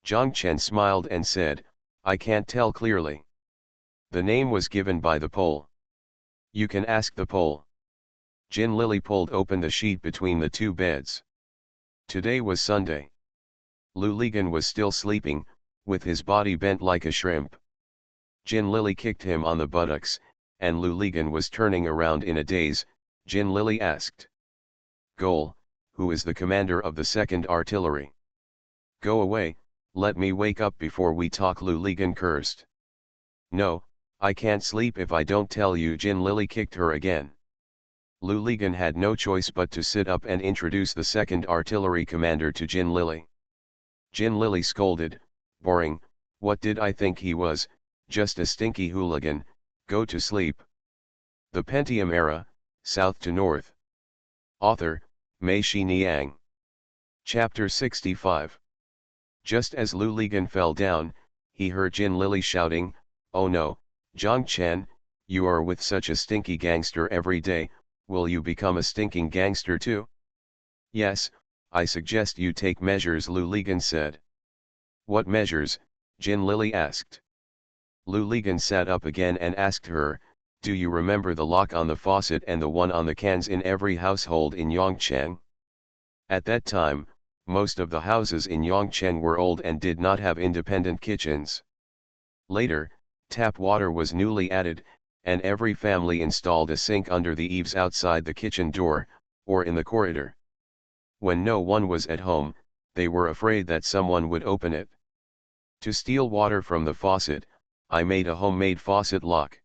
Zhang Chen smiled and said, I can't tell clearly. The name was given by the Pole. You can ask the Pole. Jin Lily pulled open the sheet between the 2 beds. Today was Sunday. Lou Ligon was still sleeping, with his body bent like a shrimp. Jin Lily kicked him on the buttocks, and Lou Ligon was turning around in a daze. Jin Lily asked. Goal, who is the commander of the 2nd Artillery? Go away, let me wake up before we talk, Lou Ligon cursed. No, I can't sleep if I don't tell you. Jin Lily kicked her again. Lou Ligon had no choice but to sit up and introduce the 2nd Artillery commander to Jin Lily. Jin Lily scolded, boring, what did I think he was, just a stinky hooligan, go to sleep. The Pentium Era, South to North. Author, Mei Shi Niang. Chapter 65. Just as Lu Ligan fell down, he heard Jin Lily shouting, "Oh no, Zhang Chen, you are with such a stinky gangster every day, will you become a stinking gangster too?" "Yes, I suggest you take measures," Lu Ligan said. "What measures?" Jin Lily asked. Lu Ligan sat up again and asked her, "Do you remember the lock on the faucet and the one on the cans in every household in Yongcheng?" At that time, most of the houses in Yongcheng were old and did not have independent kitchens. Later, tap water was newly added, and every family installed a sink under the eaves outside the kitchen door, or in the corridor. When no one was at home, they were afraid that someone would open it. To steal water from the faucet, I made a homemade faucet lock.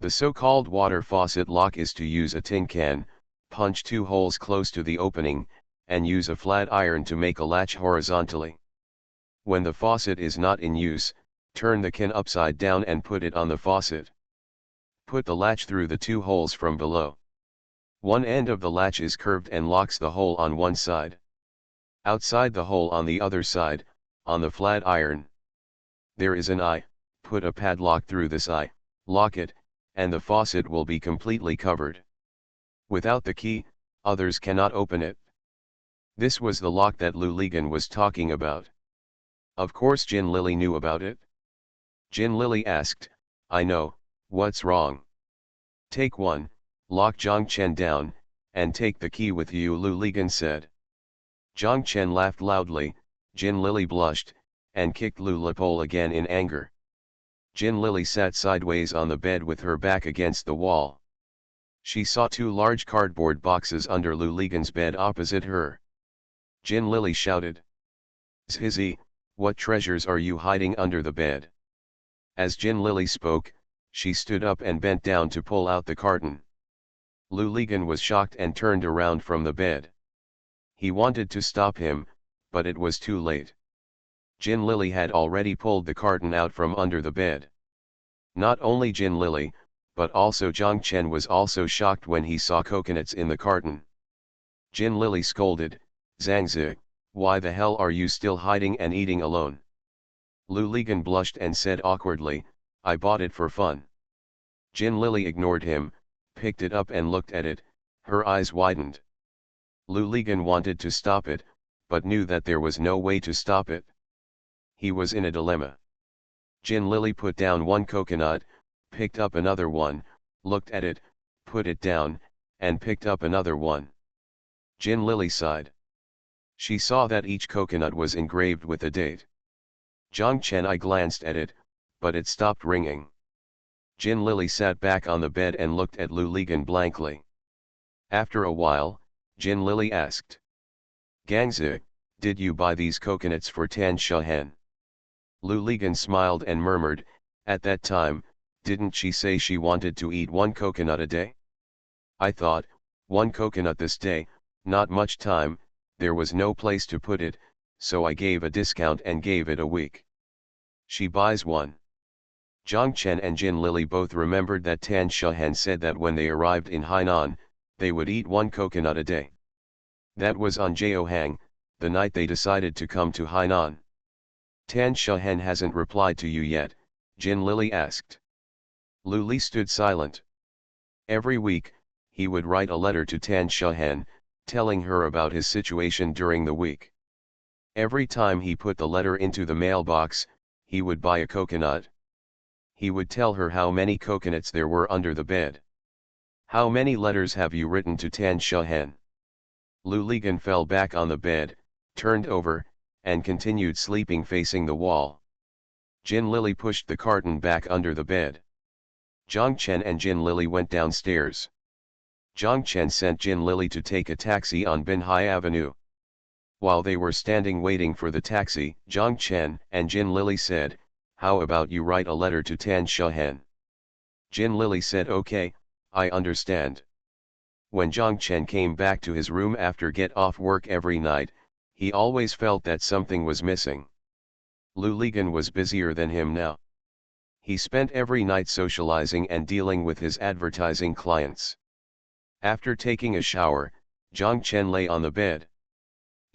The so-called water faucet lock is to use a tin can, punch 2 holes close to the opening, and use a flat iron to make a latch horizontally. When the faucet is not in use, turn the can upside down and put it on the faucet. Put the latch through the 2 holes from below. One end of the latch is curved and locks the hole on one side. Outside the hole on the other side, on the flat iron, there is an eye. Put a padlock through this eye, lock it, and the faucet will be completely covered. Without the key, others cannot open it. This was the lock that Lu Ligan was talking about. Of course Jin Lily knew about it. Jin Lily asked, "I know, what's wrong?" "Take one, lock Zhang Chen down, and take the key with you," Lu Ligan said. Zhang Chen laughed loudly, Jin Lily blushed, and kicked Lu Lipole again in anger. Jin Lily sat sideways on the bed with her back against the wall. She saw 2 large cardboard boxes under Lu Ligan's bed opposite her. Jin Lily shouted, "Zhizi, what treasures are you hiding under the bed?" As Jin Lily spoke, she stood up and bent down to pull out the carton. Lu Ligan was shocked and turned around from the bed. He wanted to stop him, but it was too late. Jin Lily had already pulled the carton out from under the bed. Not only Jin Lily, but also Zhang Chen was also shocked when he saw coconuts in the carton. Jin Lily scolded, "Zhangzi, why the hell are you still hiding and eating alone?" Lu Ligan blushed and said awkwardly, "I bought it for fun." Jin Lily ignored him, picked it up and looked at it, her eyes widened. Lu Ligan wanted to stop it, but knew that there was no way to stop it. He was in a dilemma. Jin Lily put down one coconut, picked up another one, looked at it, put it down, and picked up another one. Jin Lily sighed. She saw that each coconut was engraved with a date. Zhang Chen I glanced at it, but it stopped ringing. Jin Lily sat back on the bed and looked at Lu Ligan blankly. After a while, Jin Lily asked, "Gangzi, did you buy these coconuts for Tan Shahen?" Lu Ligan smiled and murmured, "At that time, didn't she say she wanted to eat 1 coconut a day? I thought, 1 coconut this day, not much time, there was no place to put it, so I gave a discount and gave it a week. She buys 1. Zhang Chen and Jin Lily both remembered that Tan Shahen said that when they arrived in Hainan, they would eat 1 coconut a day. That was on Jiaohang, the night they decided to come to Hainan. "Tan Shahen hasn't replied to you yet?" Jin Lily asked. Lu Li stood silent. Every week, he would write a letter to Tan Shahen, telling her about his situation during the week. Every time he put the letter into the mailbox, he would buy a coconut. He would tell her how many coconuts there were under the bed. "How many letters have you written to Tan Shahen?" Lu Ligan fell back on the bed, turned over, and continued sleeping facing the wall. Jin Lily pushed the carton back under the bed. Zhang Chen and Jin Lily went downstairs. Zhang Chen sent Jin Lily to take a taxi on Binhai Avenue. While they were standing waiting for the taxi, Zhang Chen and Jin Lily said, "How about you write a letter to Tan Shahen?" Jin Lily said, "Okay, I understand." When Zhang Chen came back to his room after get off work every night, he always felt that something was missing. Lu Ligan was busier than him now. He spent every night socializing and dealing with his advertising clients. After taking a shower, Zhang Chen lay on the bed.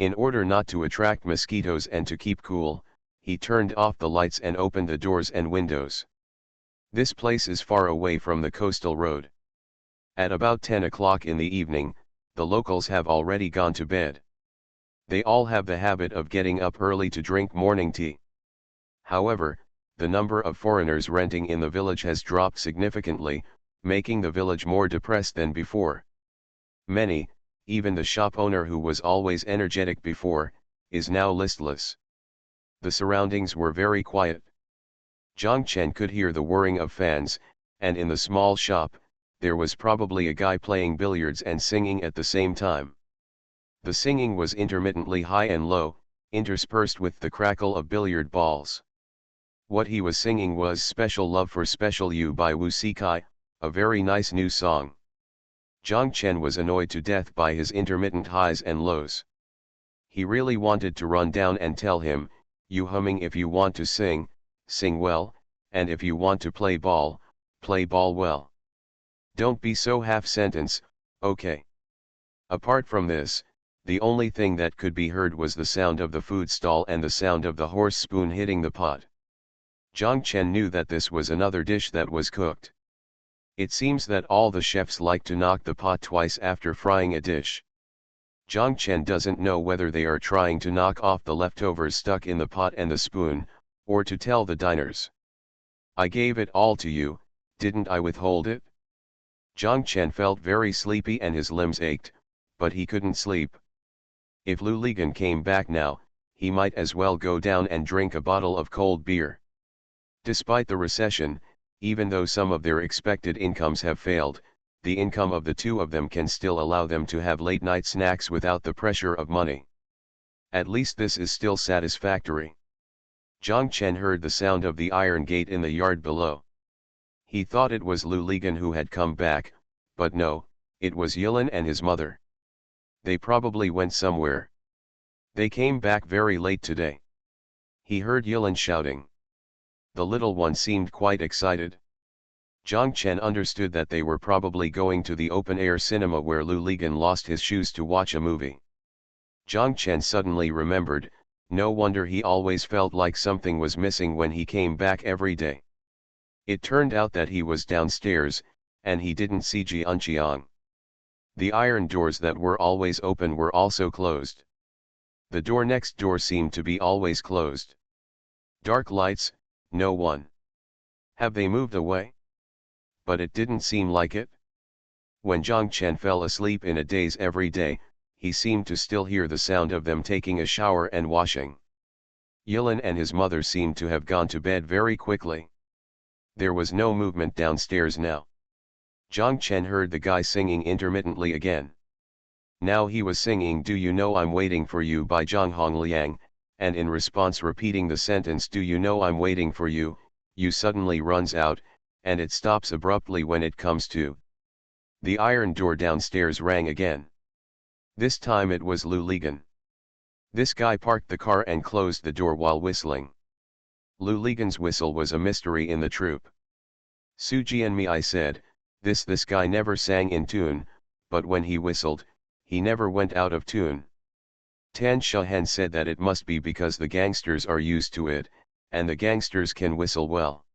In order not to attract mosquitoes and to keep cool, he turned off the lights and opened the doors and windows. This place is far away from the coastal road. At about 10 o'clock in the evening, the locals have already gone to bed. They all have the habit of getting up early to drink morning tea. However, the number of foreigners renting in the village has dropped significantly, making the village more depressed than before. Many, even the shop owner who was always energetic before, is now listless. The surroundings were very quiet. Zhang Chen could hear the whirring of fans, and in the small shop, there was probably a guy playing billiards and singing at the same time. The singing was intermittently high and low, interspersed with the crackle of billiard balls. What he was singing was Special Love for Special You by Wu Sikai, a very nice new song. Zhang Chen was annoyed to death by his intermittent highs and lows. He really wanted to run down and tell him, "You humming, if you want to sing, sing well, and if you want to play ball well. Don't be so half-sentence, okay?" Apart from this, the only thing that could be heard was the sound of the food stall and the sound of the horse spoon hitting the pot. Zhang Chen knew that this was another dish that was cooked. It seems that all the chefs like to knock the pot twice after frying a dish. Zhang Chen doesn't know whether they are trying to knock off the leftovers stuck in the pot and the spoon, or to tell the diners, "I gave it all to you, didn't I withhold it?" Zhang Chen felt very sleepy and his limbs ached, but he couldn't sleep. If Lu Ligan came back now, he might as well go down and drink a bottle of cold beer. Despite the recession, even though some of their expected incomes have failed, the income of the two of them can still allow them to have late-night snacks without the pressure of money. At least this is still satisfactory. Zhang Chen heard the sound of the iron gate in the yard below. He thought it was Lu Ligan who had come back, but no, it was Yilin and his mother. They probably went somewhere. They came back very late today. He heard Yilin shouting. The little one seemed quite excited. Zhang Chen understood that they were probably going to the open-air cinema where Lu Ligan lost his shoes to watch a movie. Zhang Chen suddenly remembered, no wonder he always felt like something was missing when he came back every day. It turned out that he was downstairs, and he didn't see Jianqiang. The iron doors that were always open were also closed. The door next door seemed to be always closed. Dark lights, no one. Have they moved away? But it didn't seem like it. When Zhang Chen fell asleep in a daze every day, he seemed to still hear the sound of them taking a shower and washing. Yilin and his mother seemed to have gone to bed very quickly. There was no movement downstairs now. Zhang Chen heard the guy singing intermittently again. Now he was singing "Do You Know I'm Waiting For You" by Zhang Hongliang, and in response repeating the sentence "Do you know I'm waiting for you," you suddenly runs out, and it stops abruptly when it comes to. The iron door downstairs rang again. This time it was Lu Ligan. This guy parked the car and closed the door while whistling. Lu Ligan's whistle was a mystery in the troupe. "Su Jianmi," I said, this guy never sang in tune, but when he whistled, he never went out of tune." Tan Shahan said that it must be because the gangsters are used to it, and the gangsters can whistle well.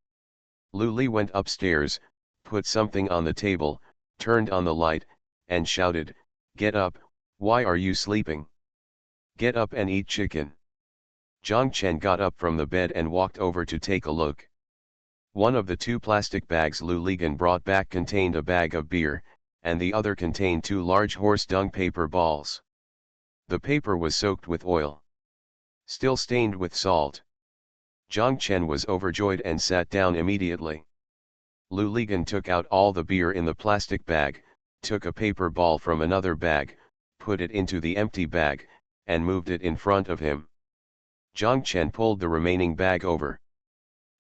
Lu Li went upstairs, put something on the table, turned on the light, and shouted, "Get up, why are you sleeping? Get up and eat chicken." Zhang Chen got up from the bed and walked over to take a look. One of the two plastic bags Lu Ligan brought back contained a bag of beer, and the other contained 2 large horse dung paper balls. The paper was soaked with oil, still stained with salt. Zhang Chen was overjoyed and sat down immediately. Lu Ligan took out all the beer in the plastic bag, took a paper ball from another bag, put it into the empty bag, and moved it in front of him. Zhang Chen pulled the remaining bag over.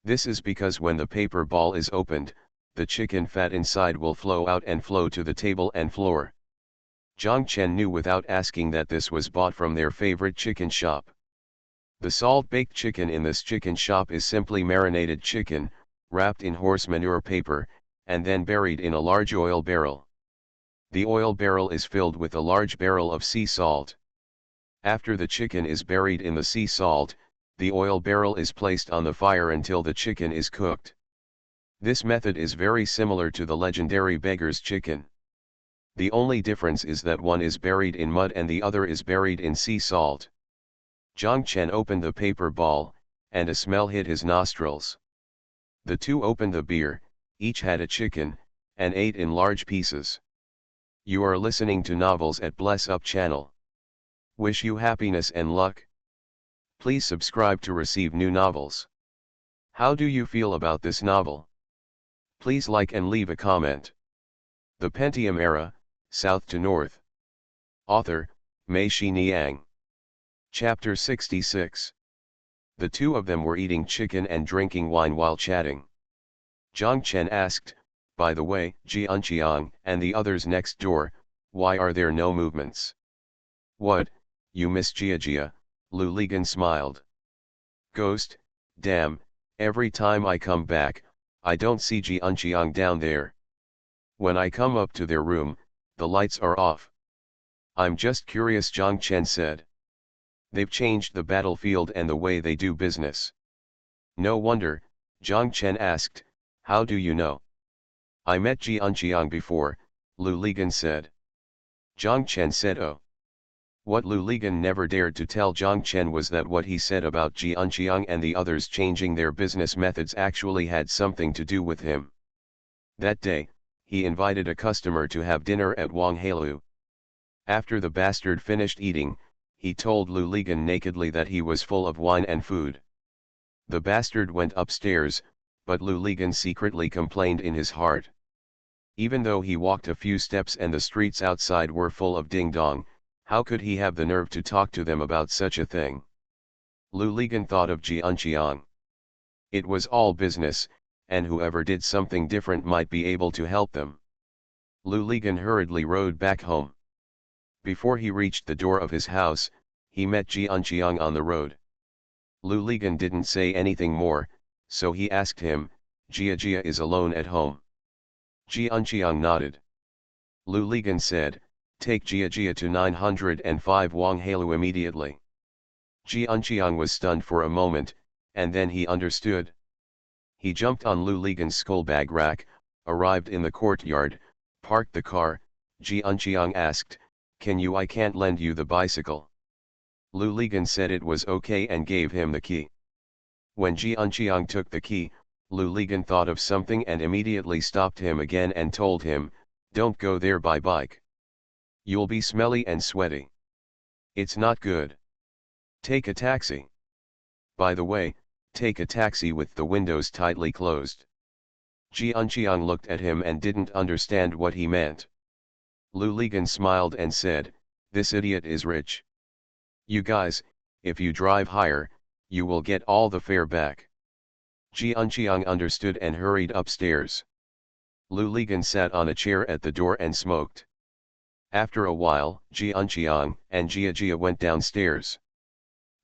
This is because when the paper ball is opened, the chicken fat inside will flow out and flow to the table and floor. Zhang Chen knew without asking that this was bought from their favorite chicken shop. The salt-baked chicken in this chicken shop is simply marinated chicken, wrapped in horse manure paper, and then buried in a large oil barrel. The oil barrel is filled with a large barrel of sea salt. After the chicken is buried in the sea salt, the oil barrel is placed on the fire until the chicken is cooked. This method is very similar to the legendary beggar's chicken. The only difference is that one is buried in mud and the other is buried in sea salt. Jiang Chen opened the paper ball, and a smell hit his nostrils. The two opened the beer, each had a chicken, and ate in large pieces. You are listening to Novels at Bless Up channel. Wish you happiness and luck. Please subscribe to receive new novels. How do you feel about this novel? Please like and leave a comment. The Pentium Era, South to North. Author, Mei Xiniang. Chapter 66. The two of them were eating chicken and drinking wine while chatting. Jiang Chen asked, by the way, Ji Unqiang and the others next door, why are there no movements? What, you miss Jia? Lu Ligan smiled. Ghost, damn, every time I come back, I don't see Ji Unqiang down there. When I come up to their room, the lights are off. I'm just curious, Jiang Chen said. They've changed the battlefield and the way they do business. No wonder, Jiang Chen asked, how do you know? I met Ji Unqiang before, Lu Ligan said. Jiang Chen said, oh. What Lu Ligan never dared to tell Jiang Chen was that what he said about Ji Unqiang and the others changing their business methods actually had something to do with him. That day, he invited a customer to have dinner at Wang Heilu. After the bastard finished eating, he told Lu Ligan nakedly that he was full of wine and food. The bastard went upstairs, but Lu Ligan secretly complained in his heart. Even though he walked a few steps and the streets outside were full of ding-dong, how could he have the nerve to talk to them about such a thing? Lu Ligan thought of Ji Unqiang. It was all business, and whoever did something different might be able to help them. Lu Ligan hurriedly rode back home. Before he reached the door of his house, he met Ji Unqiang on the road. Lu Ligan didn't say anything more, so he asked him, Jia is alone at home. Ji Unqiang nodded. Lu Ligan said, take Jia to 905 Wang Heilu immediately. Ji Unqiang was stunned for a moment, and then he understood. He jumped on Lu Ligan's skullbag rack, arrived in the courtyard, parked the car. Ji Unqiang asked, I can't lend you the bicycle. Lu Ligan said it was okay and gave him the key. When Ji Unqiang took the key, Lu Ligan thought of something and immediately stopped him again and told him, don't go there by bike. You'll be smelly and sweaty. It's not good. Take a taxi. By the way, take a taxi with the windows tightly closed. Ji Unqiang looked at him and didn't understand what he meant. Lu Ligan smiled and said, this idiot is rich. You guys, if you drive higher, you will get all the fare back. Ji Unqiang understood and hurried upstairs. Lu Ligan sat on a chair at the door and smoked. After a while, Ji Unqiang and Jia went downstairs.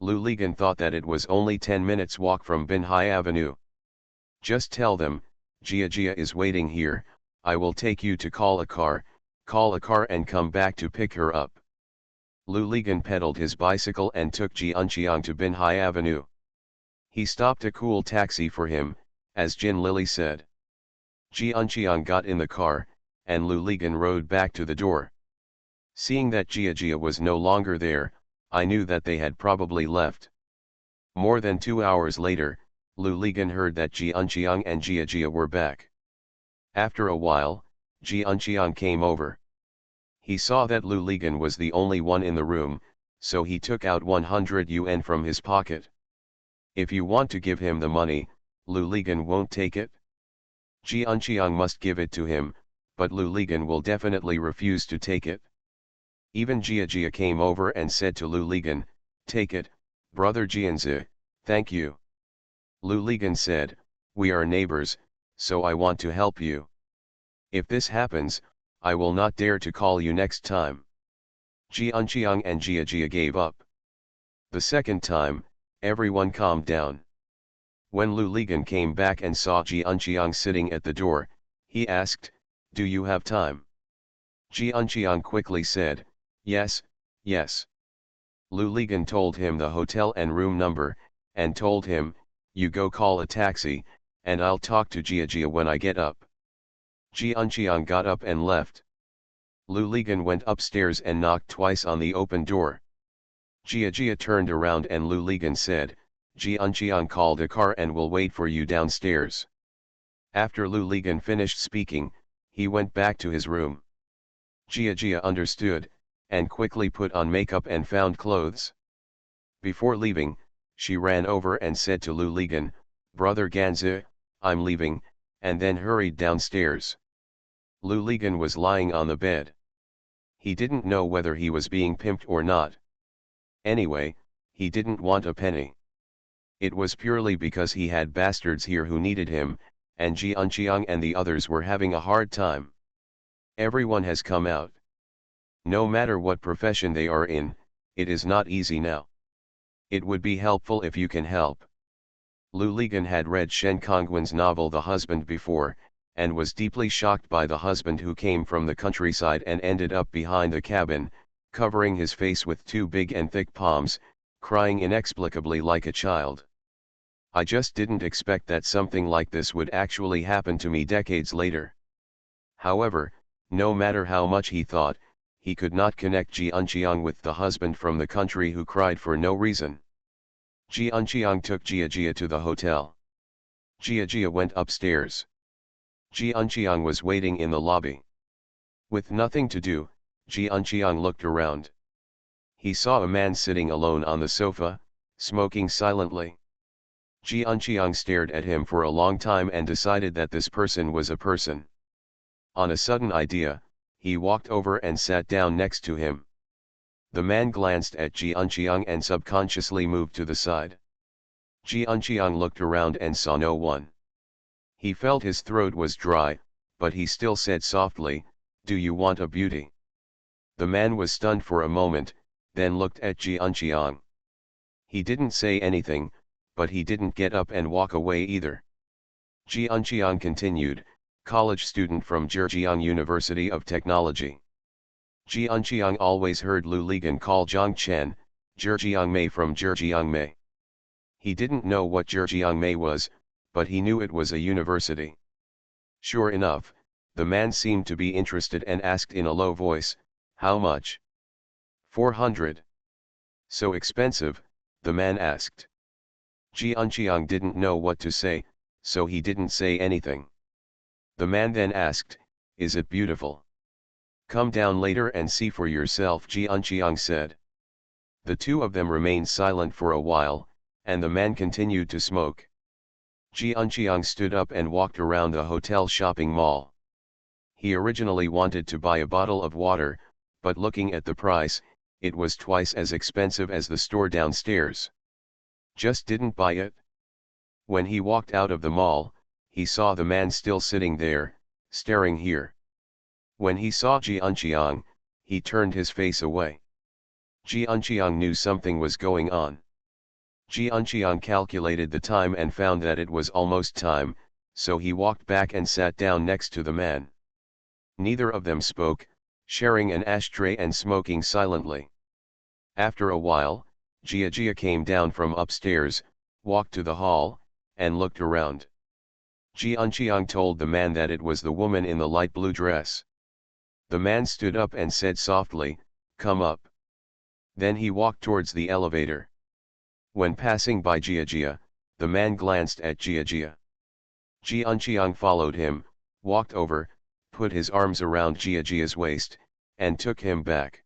Lu Ligan thought that it was only 10 minutes walk from Binhai Avenue. Just tell them, Jia is waiting here, I will take you to call a car and come back to pick her up. Lu Ligan pedaled his bicycle and took Ji Unqiang to Binhai Avenue. He stopped a cool taxi for him, as Jin Lily said. Ji Unqiang got in the car, and Lu Ligan rode back to the door. Seeing that Jia was no longer there, I knew that they had probably left. More than 2 hours later, Lu Ligan heard that Ji Unqiang and Jia were back. After a while, Ji Unqiang came over. He saw that Lu Ligan was the only one in the room, so he took out 100 yuan from his pocket. If you want to give him the money, Lu Ligan won't take it. Ji Unqiang must give it to him, but Lu Ligan will definitely refuse to take it. Even Jia came over and said to Lu Ligan, take it, brother Jianzi, thank you. Lu Ligan said, we are neighbors, so I want to help you. If this happens, I will not dare to call you next time. Ji Unqiang and Jia gave up. The second time, everyone calmed down. When Lu Ligan came back and saw Ji Unqiang sitting at the door, he asked, do you have time? Ji Unqiang quickly said, yes, yes. Lu Ligan told him the hotel and room number, and told him, "You go call a taxi, and I'll talk to Jia when I get up." Jianqiang got up and left. Lu Ligan went upstairs and knocked twice on the open door. Jia turned around and Lu Ligan said, "Jianqiang called a car and will wait for you downstairs." After Lu Ligan finished speaking, he went back to his room. Jia understood, and quickly put on makeup and found clothes. Before leaving, she ran over and said to Lu Ligan, "Brother Ganzi, I'm leaving," and then hurried downstairs. Lu Ligan was lying on the bed. He didn't know whether he was being pimped or not. Anyway, he didn't want a penny. It was purely because he had bastards here who needed him, and Jianqiang and the others were having a hard time. Everyone has come out. No matter what profession they are in, it is not easy now. It would be helpful if you can help. Lu Ligan had read Shen Kongwen's novel The Husband before, and was deeply shocked by the husband who came from the countryside and ended up behind the cabin, covering his face with two big and thick palms, crying inexplicably like a child. I just didn't expect that something like this would actually happen to me decades later. However, no matter how much he thought, he could not connect Jianqiang with the husband from the country who cried for no reason. Jianqiang took Jia to the hotel. Jia went upstairs. Jianqiang was waiting in the lobby. With nothing to do, Jianqiang looked around. He saw a man sitting alone on the sofa, smoking silently. Jianqiang stared at him for a long time and decided that this person was a person. On a sudden idea, he walked over and sat down next to him. The man glanced at Jianqiang and subconsciously moved to the side. Jianqiang looked around and saw no one. He felt his throat was dry, but he still said softly, "Do you want a beauty?" The man was stunned for a moment, then looked at Jianqiang. He didn't say anything, but he didn't get up and walk away either. Jianqiang continued, "College student from Zhejiang University of Technology." Jianqiang always heard Lu Ligan call Zhang Chen, Zhejiang from Zhejiang. He didn't know what Zhejiang was, but he knew it was a university. Sure enough, the man seemed to be interested and asked in a low voice, "How much?" 400. "So expensive?" the man asked. Jianqiang didn't know what to say, so he didn't say anything. The man then asked, "Is it beautiful?" "Come down later and see for yourself," Jianqiang said. The two of them remained silent for a while, and the man continued to smoke. Jianqiang stood up and walked around the hotel shopping mall. He originally wanted to buy a bottle of water, but looking at the price, it was twice as expensive as the store downstairs. Just didn't buy it. When he walked out of the mall, he saw the man still sitting there, staring here. When he saw Jianqiang, he turned his face away. Jianqiang knew something was going on. Jianqiang calculated the time and found that it was almost time, so he walked back and sat down next to the man. Neither of them spoke, sharing an ashtray and smoking silently. After a while, Jia came down from upstairs, walked to the hall, and looked around. Jianqiang told the man that it was the woman in the light blue dress. The man stood up and said softly, "Come up." Then he walked towards the elevator. When passing by Jia, the man glanced at Jia. Jianqiang followed him, walked over, put his arms around Jia's waist, and took him back.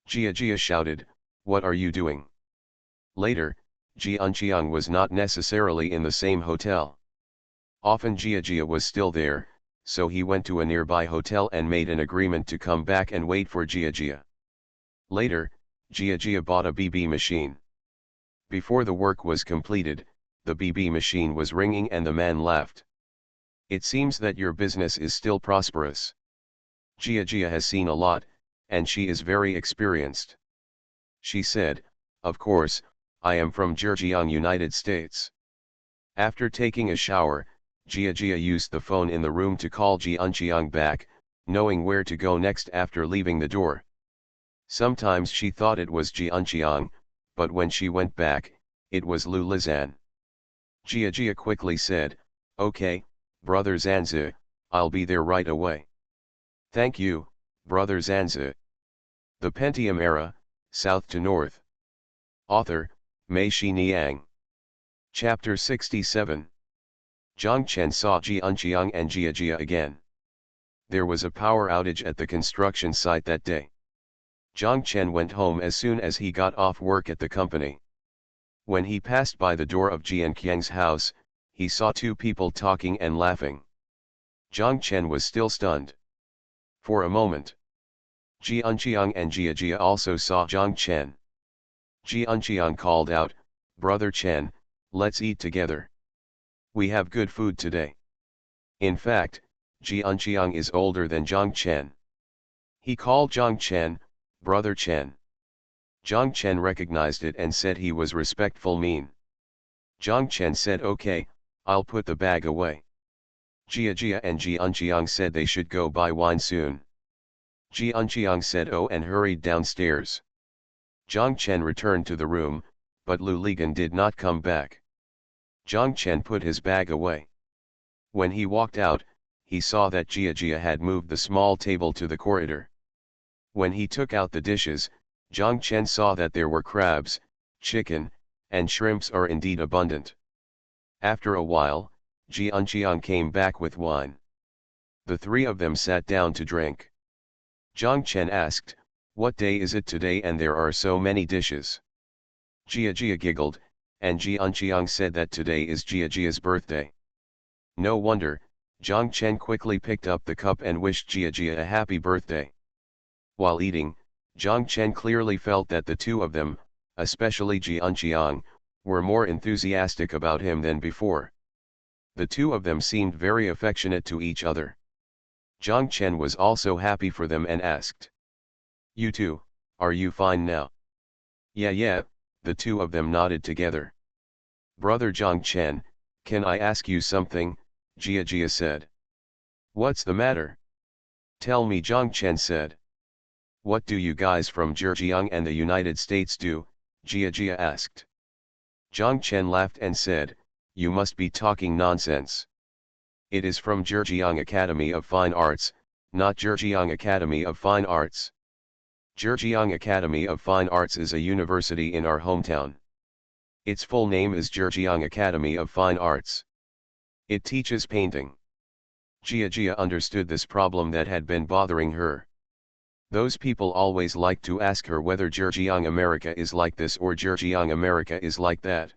Jia shouted, "What are you doing?" Later, Jianqiang was not necessarily in the same hotel. Often Jia was still there, so he went to a nearby hotel and made an agreement to come back and wait for Jia. Later, Jia bought a BB machine. Before the work was completed, the BB machine was ringing and the man laughed. "It seems that your business is still prosperous. Jia has seen a lot, and she is very experienced." She said, "Of course, I am from Zhejiang, United States." After taking a shower, Jia used the phone in the room to call Jianqiang back, knowing where to go next after leaving the door. Sometimes she thought it was Jianqiang, but when she went back, it was Lu Lizan. Jia quickly said, "Okay, Brother Zanzi, I'll be there right away." "Thank you, Brother Zanzi." The Pentium Era, South to North. Author, Mei Xiniang. Chapter 67. Zhang Chen saw Jianqiang and Jia again. There was a power outage at the construction site that day. Zhang Chen went home as soon as he got off work at the company. When he passed by the door of Jianqiang's house, he saw two people talking and laughing. Zhang Chen was still stunned. For a moment, Jianqiang and Jia also saw Zhang Chen. Jianqiang called out, "Brother Chen, let's eat together. We have good food today." In fact, Jianqiang is older than Zhang Chen. He called Zhang Chen, "Brother Chen." Zhang Chen recognized it and said he was respectful mean. Zhang Chen said, "Okay, I'll put the bag away." Jia and Jianqiang said they should go buy wine soon. Jianqiang said oh and hurried downstairs. Zhang Chen returned to the room, but Lu Ligan did not come back. Zhang Chen put his bag away. When he walked out, he saw that Jia had moved the small table to the corridor. When he took out the dishes, Zhang Chen saw that there were crabs, chicken, and shrimps are indeed abundant. After a while, Jianqiang came back with wine. The three of them sat down to drink. Zhang Chen asked, "What day is it today and there are so many dishes?" Jia giggled, and Jianqiang said that today is Jia's birthday. No wonder, Zhang Chen quickly picked up the cup and wished Jia a happy birthday. While eating, Zhang Chen clearly felt that the two of them, especially Jianqiang, were more enthusiastic about him than before. The two of them seemed very affectionate to each other. Zhang Chen was also happy for them and asked, "You two, are you fine now?" Yeah, the two of them nodded together. "Brother Zhang Chen, can I ask you something?" Jia said. "What's the matter?" "Tell me," Zhang Chen said. "What do you guys from Zhejiang and the United States do?" Jia asked. Zhang Chen laughed and said, "You must be talking nonsense. It is from Zhejiang Academy of Fine Arts, not Zhejiang Academy of Fine Arts. Zhejiang Academy of Fine Arts is a university in our hometown. Its full name is Zhejiang Academy of Fine Arts. It teaches painting." Jia understood this problem that had been bothering her. Those people always like to ask her whether Zhejiang America is like this or Zhejiang America is like that.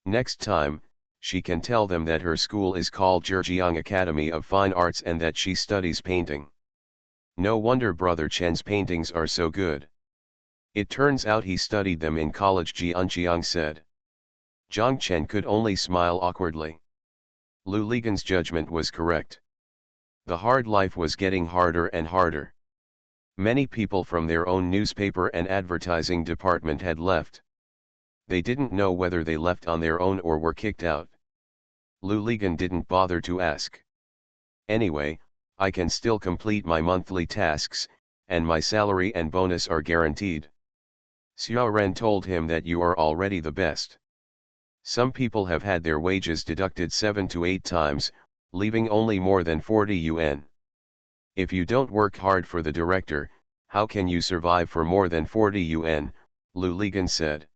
Next time, she can tell them that her school is called Zhejiang Academy of Fine Arts and that she studies painting. No wonder Brother Chen's paintings are so good. It turns out he studied them in college, Jianqiang said. Zhang Chen could only smile awkwardly. Lu Ligan's judgment was correct. The hard life was getting harder and harder. Many people from their own newspaper and advertising department had left. They didn't know whether they left on their own or were kicked out. Lu Ligan didn't bother to ask. "Anyway, I can still complete my monthly tasks, and my salary and bonus are guaranteed." Xiao Ren told him that you are already the best. Some people have had their wages deducted 7 to 8 times, leaving only more than 40 yuan. If you don't work hard for the director, how can you survive for more than 40 yuan, Lu Ligan said.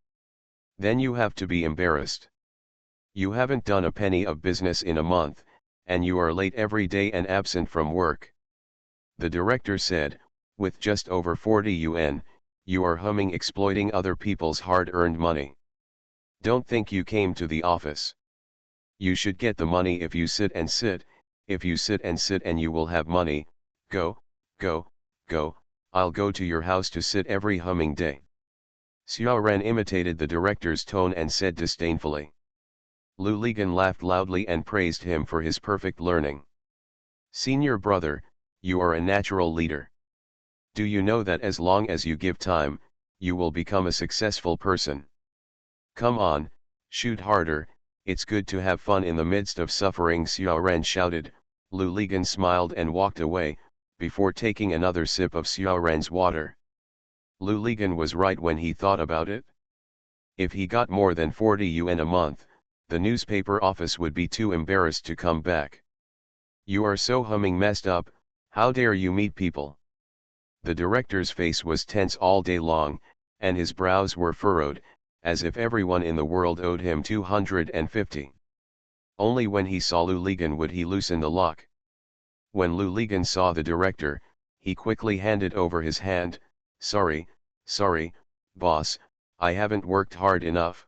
Then you have to be embarrassed. You haven't done a penny of business in a month, and you are late every day and absent from work. The director said, with just over 40 yuan, you are humming exploiting other people's hard-earned money. Don't think you came to the office. You should get the money if you sit and sit, if you sit and sit and you will have money. Go, I'll go to your house to sit every humming day. Xiao Ren imitated the director's tone and said disdainfully. Lu Ligan laughed loudly and praised him for his perfect learning. "Senior brother, you are a natural leader. Do you know that as long as you give time, you will become a successful person? Come on, shoot harder, it's good to have fun in the midst of suffering," Xiao Ren shouted. Lu Ligan smiled and walked away, before taking another sip of Xiao Ren's water. Lou Ligon was right when he thought about it. If he got more than 40 yuan a month, the newspaper office would be too embarrassed to come back. You are so humming messed up, how dare you meet people? The director's face was tense all day long, and his brows were furrowed, as if everyone in the world owed him 250. Only when he saw Lou Ligon would he loosen the lock. When Lou Ligon saw the director, he quickly handed over his hand. Sorry, boss, I haven't worked hard enough.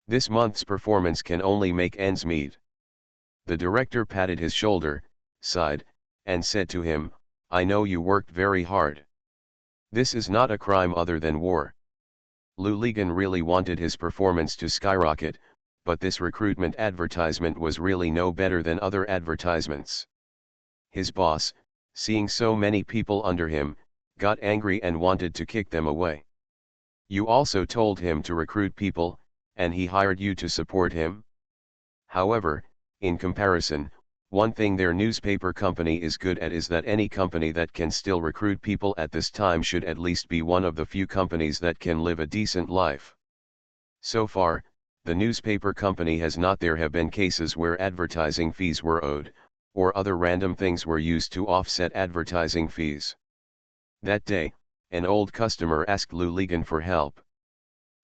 This month's performance can only make ends meet. The director patted his shoulder, sighed, and said to him, I know you worked very hard. This is not a crime other than war. Lou Ligon really wanted his performance to skyrocket, but this recruitment advertisement was really no better than other advertisements. His boss, seeing so many people under him, got angry and wanted to kick them away. You also told him to recruit people, and he hired you to support him? However, in comparison, one thing their newspaper company is good at is that any company that can still recruit people at this time should at least be one of the few companies that can live a decent life. So far, the newspaper company has not. There have been cases where advertising fees were owed, or other random things were used to offset advertising fees. That day, an old customer asked Lou Ligon for help.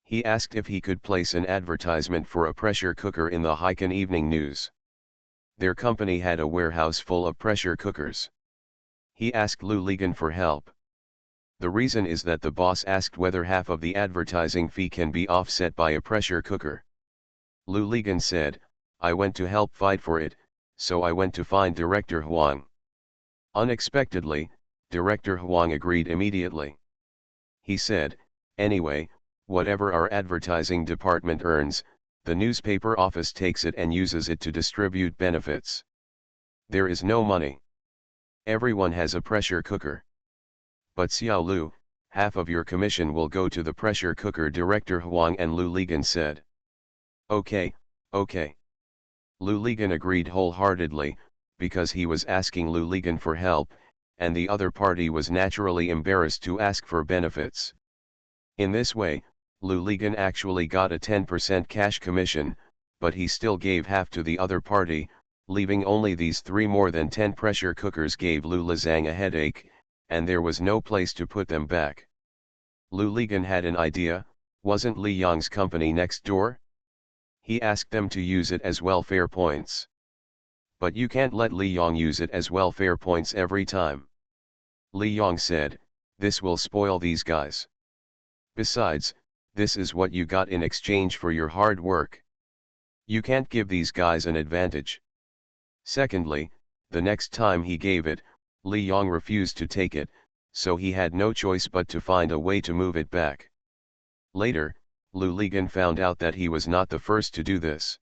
He asked if he could place an advertisement for a pressure cooker in the Heiken Evening News. Their company had a warehouse full of pressure cookers. He asked Lou Ligon for help. The reason is that the boss asked whether half of the advertising fee can be offset by a pressure cooker. Lou Ligon said, I went to help fight for it, so I went to find Director Huang. Unexpectedly, Director Huang agreed immediately. He said, anyway, whatever our advertising department earns, the newspaper office takes it and uses it to distribute benefits. There is no money. Everyone has a pressure cooker. But Xiao Lu, half of your commission will go to the pressure cooker. Director Huang and Lou Ligon said. Okay. Lou Ligon agreed wholeheartedly, because he was asking Lou Ligon for help, and the other party was naturally embarrassed to ask for benefits. In this way, Lou Ligon actually got a 10% cash commission, but he still gave half to the other party, leaving only these 3 more than 10 pressure cookers. Gave Lou Lizang a headache, and there was no place to put them back. Lou Ligon had an idea. Wasn't Li Yang's company next door? He asked them to use it as welfare points. But you can't let Li Yang use it as welfare points every time. Li Yang said, this will spoil these guys. Besides, this is what you got in exchange for your hard work. You can't give these guys an advantage. Secondly, the next time he gave it, Li Yang refused to take it, so he had no choice but to find a way to move it back. Later, Lou Ligon found out that he was not the first to do this.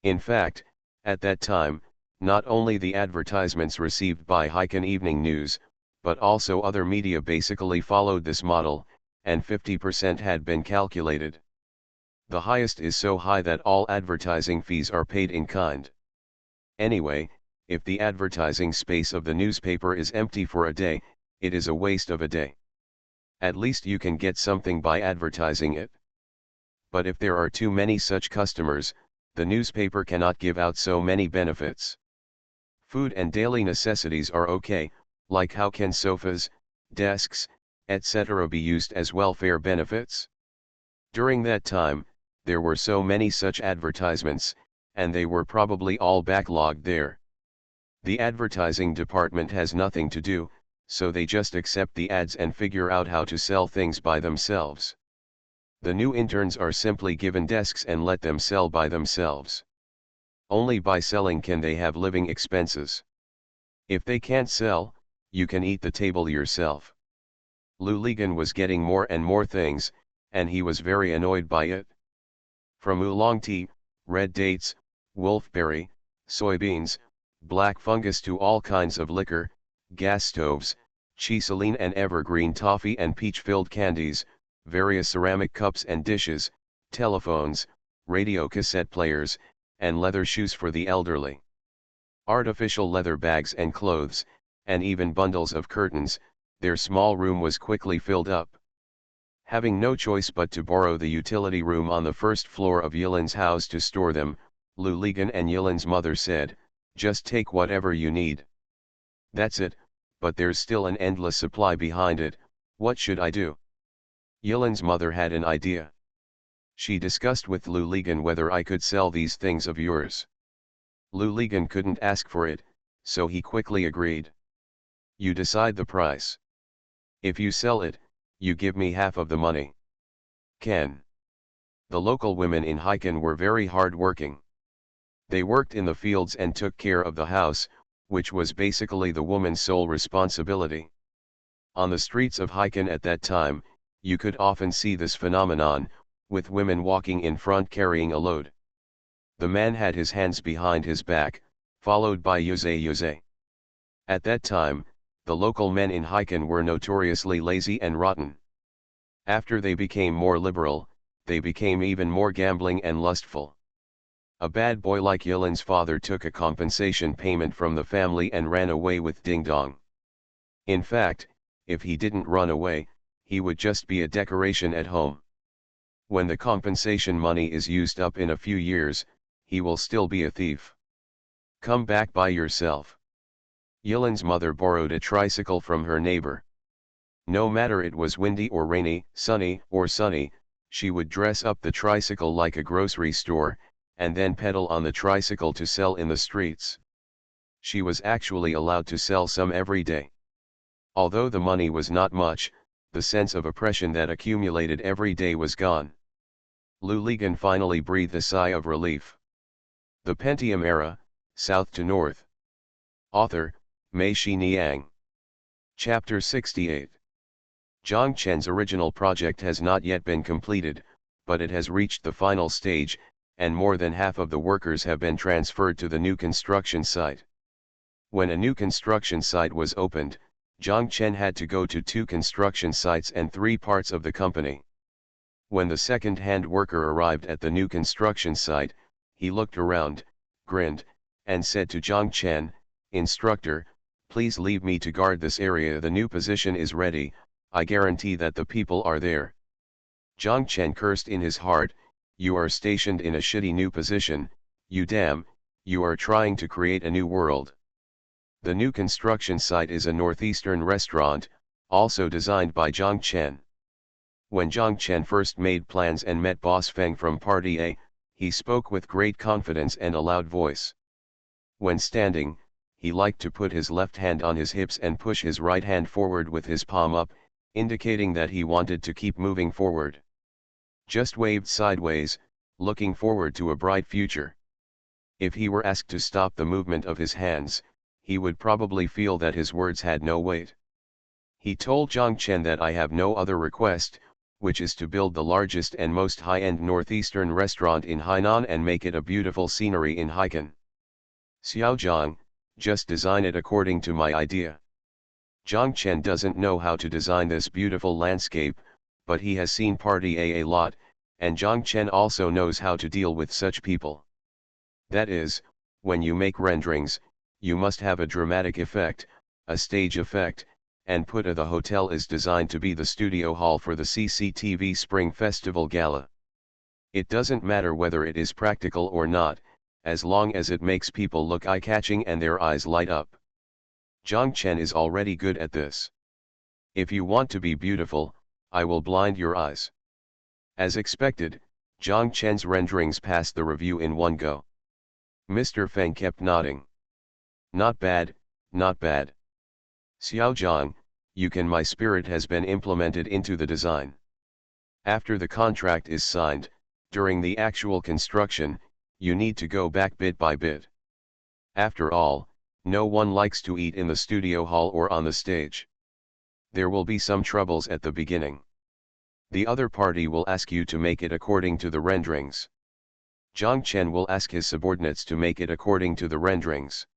In fact, at that time, not only the advertisements received by Heiken Evening News, but also other media basically followed this model, and 50% had been calculated. The highest is so high that all advertising fees are paid in kind. Anyway, if the advertising space of the newspaper is empty for a day, it is a waste of a day. At least you can get something by advertising it. But if there are too many such customers, the newspaper cannot give out so many benefits. Food and daily necessities are okay, like how can sofas, desks, etc. be used as welfare benefits? During that time, there were so many such advertisements, and they were probably all backlogged there. The advertising department has nothing to do, so they just accept the ads and figure out how to sell things by themselves. The new interns are simply given desks and let them sell by themselves. Only by selling can they have living expenses. If they can't sell, you can eat the table yourself. Lou Ligon was getting more and more things, and he was very annoyed by it. From oolong tea, red dates, wolfberry, soybeans, black fungus to all kinds of liquor, gas stoves, chiseline and evergreen toffee and peach-filled candies, various ceramic cups and dishes, telephones, radio cassette players, and leather shoes for the elderly. Artificial leather bags and clothes, and even bundles of curtains. Their small room was quickly filled up. Having no choice but to borrow the utility room on the first floor of Yilin's house to store them, Lu Ligan and Yilin's mother said, "Just take whatever you need." "That's it, but there's still an endless supply behind it, what should I do?" Yilin's mother had an idea. She discussed with Lu Ligan whether I could sell these things of yours. Lu Ligan couldn't ask for it, so he quickly agreed. "You decide the price. If you sell it, you give me half of the money." Ken. The local women in Hiken were very hard-working. They worked in the fields and took care of the house, which was basically the woman's sole responsibility. On the streets of Hiken at that time, you could often see this phenomenon, with women walking in front carrying a load. The man had his hands behind his back, followed by yuze. At that time, the local men in Hiken were notoriously lazy and rotten. After they became more liberal, they became even more gambling and lustful. A bad boy like Yilin's father took a compensation payment from the family and ran away with Ding Dong. In fact, if he didn't run away, he would just be a decoration at home. When the compensation money is used up in a few years, he will still be a thief. Come back by yourself. Yilin's mother borrowed a tricycle from her neighbor. No matter it was windy or rainy, sunny or sunny, she would dress up the tricycle like a grocery store, and then pedal on the tricycle to sell in the streets. She was actually allowed to sell some every day. Although the money was not much, the sense of oppression that accumulated every day was gone. Lu Ligan finally breathed a sigh of relief. The Pentium Era, South to North. Author, Mei Xiniang. Chapter 68. Zhang Chen's original project has not yet been completed, but it has reached the final stage, and more than half of the workers have been transferred to the new construction site. When a new construction site was opened, Zhang Chen had to go to 2 construction sites and 3 parts of the company. When the second-hand worker arrived at the new construction site, he looked around, grinned, and said to Zhang Chen, "Instructor, please leave me to guard this area. The new position is ready, I guarantee that the people are there." Zhang Chen cursed in his heart, "You are stationed in a shitty new position, you are trying to create a new world." The new construction site is a northeastern restaurant, also designed by Zhang Chen. When Zhang Chen first made plans and met Boss Feng from Party A, he spoke with great confidence and a loud voice. When standing, he liked to put his left hand on his hips and push his right hand forward with his palm up, indicating that he wanted to keep moving forward. Just waved sideways, looking forward to a bright future. If he were asked to stop the movement of his hands, he would probably feel that his words had no weight. He told Zhang Chen that I have no other request, which is to build the largest and most high-end northeastern restaurant in Hainan and make it a beautiful scenery in Hiken. Xiao Zhang, just design it according to my idea. Zhang Chen doesn't know how to design this beautiful landscape, but he has seen Party A lot, and Zhang Chen also knows how to deal with such people. That is, when you make renderings, you must have a dramatic effect, a stage effect, and the hotel is designed to be the studio hall for the CCTV Spring Festival Gala. It doesn't matter whether it is practical or not, as long as it makes people look eye-catching and their eyes light up. Zhang Chen is already good at this. If you want to be beautiful, I will blind your eyes. As expected, Zhang Chen's renderings passed the review in one go. Mr. Feng kept nodding. Not bad, not bad. Xiao Zhang, my spirit has been implemented into the design. After the contract is signed, during the actual construction, you need to go back bit by bit. After all, no one likes to eat in the studio hall or on the stage. There will be some troubles at the beginning. The other party will ask you to make it according to the renderings. Zhang Chen will ask his subordinates to make it according to the renderings.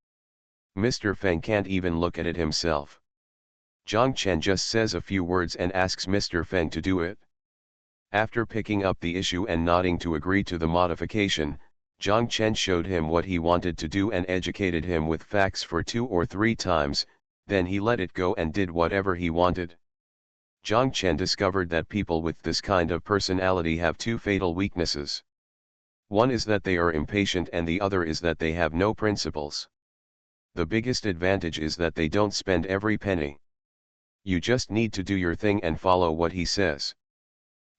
Mr. Feng can't even look at it himself. Zhang Chen just says a few words and asks Mr. Feng to do it. After picking up the issue and nodding to agree to the modification, Zhang Chen showed him what he wanted to do and educated him with facts for 2 or 3 times, then he let it go and did whatever he wanted. Zhang Chen discovered that people with this kind of personality have two fatal weaknesses. One is that they are impatient and the other is that they have no principles. The biggest advantage is that they don't spend every penny. You just need to do your thing and follow what he says.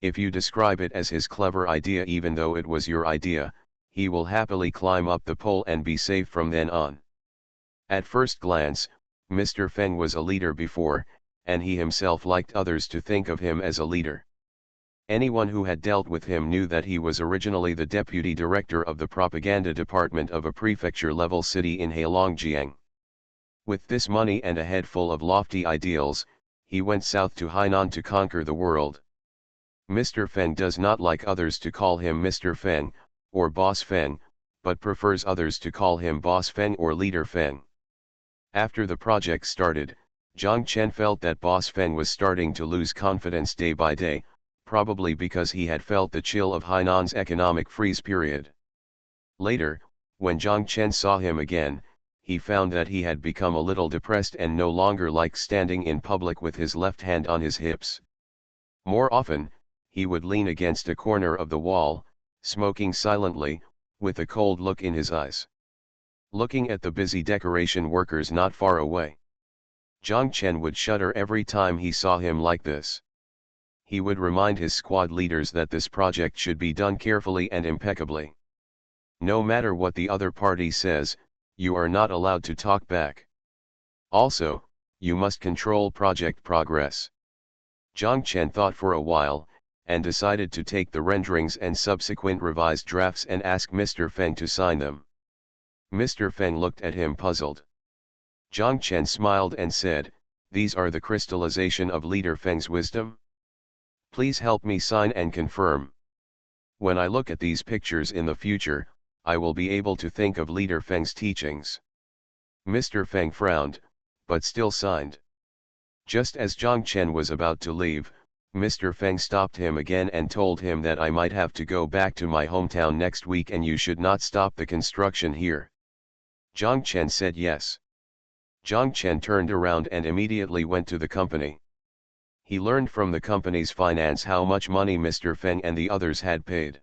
If you describe it as his clever idea even though it was your idea, he will happily climb up the pole and be safe from then on. At first glance, Mr. Feng was a leader before, and he himself liked others to think of him as a leader. Anyone who had dealt with him knew that he was originally the deputy director of the propaganda department of a prefecture-level city in Heilongjiang. With this money and a head full of lofty ideals, he went south to Hainan to conquer the world. Mr. Feng does not like others to call him Mr. Feng, or Boss Feng, but prefers others to call him Boss Feng or Leader Feng. After the project started, Zhang Chen felt that Boss Feng was starting to lose confidence day by day, probably because he had felt the chill of Hainan's economic freeze period. Later, when Zhang Chen saw him again, he found that he had become a little depressed and no longer liked standing in public with his left hand on his hips. More often, he would lean against a corner of the wall, smoking silently, with a cold look in his eyes. Looking at the busy decoration workers not far away, Zhang Chen would shudder every time he saw him like this. He would remind his squad leaders that this project should be done carefully and impeccably. No matter what the other party says, you are not allowed to talk back. Also, you must control project progress. Zhang Chen thought for a while, and decided to take the renderings and subsequent revised drafts and ask Mr. Feng to sign them. Mr. Feng looked at him puzzled. Zhang Chen smiled and said, "These are the crystallization of Leader Feng's wisdom? Please help me sign and confirm. When I look at these pictures in the future, I will be able to think of Leader Feng's teachings." Mr. Feng frowned, but still signed. Just as Zhang Chen was about to leave, Mr. Feng stopped him again and told him that I might have to go back to my hometown next week and you should not stop the construction here. Zhang Chen said yes. Zhang Chen turned around and immediately went to the company. He learned from the company's finance how much money Mr. Feng and the others had paid.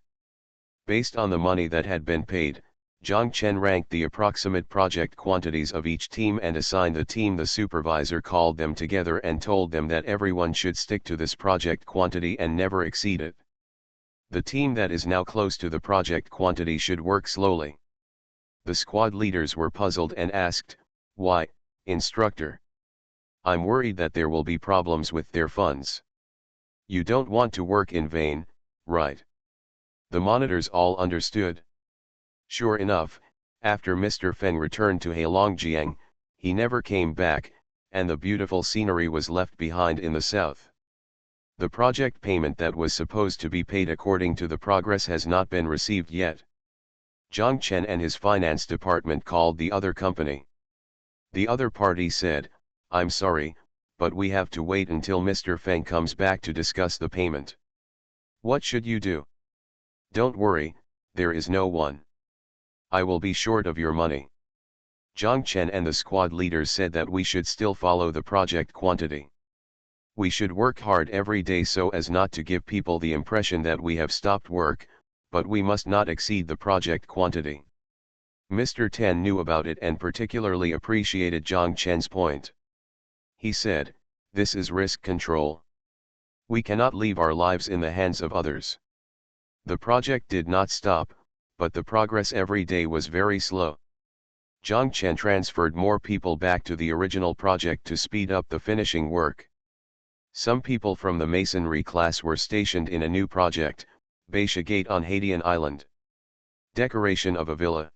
Based on the money that had been paid, Zhang Chen ranked the approximate project quantities of each team and assigned the team. The supervisor called them together and told them that everyone should stick to this project quantity and never exceed it. The team that is now close to the project quantity should work slowly. The squad leaders were puzzled and asked, "Why, instructor? I'm worried that there will be problems with their funds." "You don't want to work in vain, right?" The monitors all understood. Sure enough, after Mr. Feng returned to Heilongjiang, he never came back, and the beautiful scenery was left behind in the south. The project payment that was supposed to be paid according to the progress has not been received yet. Zhang Chen and his finance department called the other company. The other party said, "I'm sorry, but we have to wait until Mr. Feng comes back to discuss the payment." "What should you do?" "Don't worry, there is no one. I will be short of your money." Zhang Chen and the squad leaders said that we should still follow the project quantity. We should work hard every day so as not to give people the impression that we have stopped work, but we must not exceed the project quantity. Mr. Tan knew about it and particularly appreciated Zhang Chen's point. He said, "This is risk control. We cannot leave our lives in the hands of others." The project did not stop, but the progress every day was very slow. Zhang Chen transferred more people back to the original project to speed up the finishing work. Some people from the masonry class were stationed in a new project, Baisha Gate on Hadian Island. Decoration of a villa.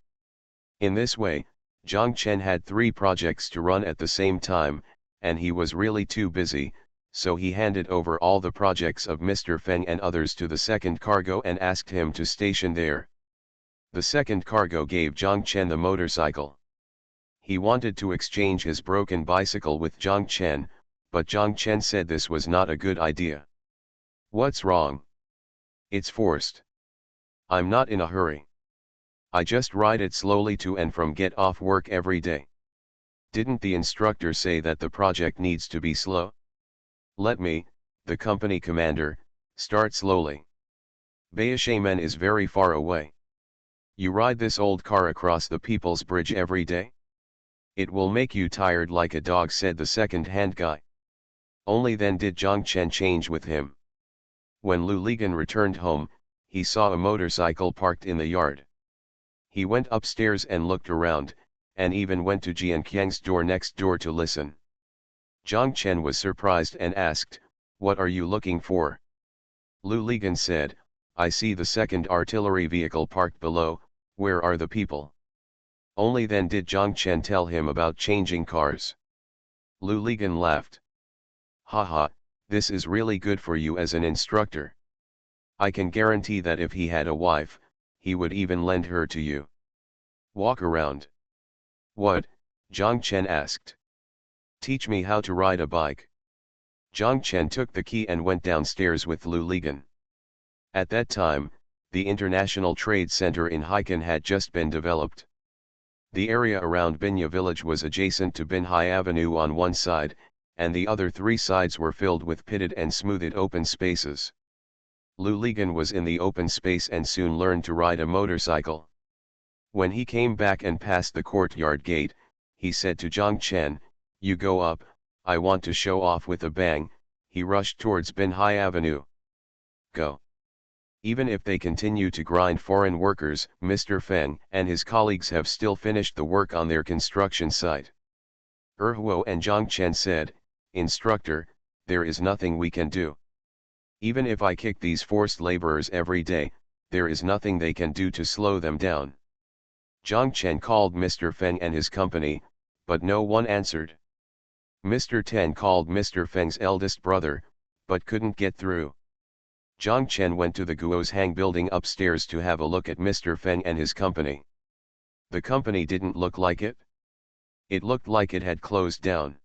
In this way, Zhang Chen had 3 projects to run at the same time, and he was really too busy, so he handed over all the projects of Mr. Feng and others to the second cargo and asked him to station there. The second cargo gave Zhang Chen the motorcycle. He wanted to exchange his broken bicycle with Zhang Chen, but Zhang Chen said this was not a good idea. "What's wrong? It's forced. I'm not in a hurry. I just ride it slowly to and from get off work every day. Didn't the instructor say that the project needs to be slow? Let me, The company commander, start slowly. Baishamen is very far away. You ride this old car across the People's Bridge every day? It will make you tired like a dog, said the second-hand guy. Only then did Zhang Chen change with him. When Lu Ligan returned home, he saw a motorcycle parked in the yard. He went upstairs and looked around, and even went to Jian Qiang's door next door to listen. Zhang Chen was surprised and asked, "What are you looking for?" Lu Ligan said, "I see the second artillery vehicle parked below, where are the people?" Only then did Zhang Chen tell him about changing cars. Lu Ligan laughed. "Haha, this is really good for you as an instructor. I can guarantee that if he had a wife, he would even lend her to you. Walk around." "What?" Zhang Chen asked. "Teach me how to ride a bike." Zhang Chen took the key and went downstairs with Lu Ligan. At that time, the International Trade Center in Haikan had just been developed. The area around Binya village was adjacent to Binhai Avenue on one side, and the other three sides were filled with pitted and smoothed open spaces. Lu Ligan was in the open space and soon learned to ride a motorcycle. When he came back and passed the courtyard gate, he said to Zhang Chen, "You go up, I want to show off." With a bang, he rushed towards Binhai Avenue. Go. Even if they continue to grind foreign workers, Mr. Feng and his colleagues have still finished the work on their construction site. Erhuo and Zhang Chen said, "Instructor, there is nothing we can do. Even if I kick these forced laborers every day, there is nothing they can do to slow them down." Zhang Chen called Mr. Feng and his company, but no one answered. Mr. Ten called Mr. Feng's eldest brother, but couldn't get through. Zhang Chen went to the Guozhang building upstairs to have a look at Mr. Feng and his company. The company didn't look like it. It looked like it had closed down.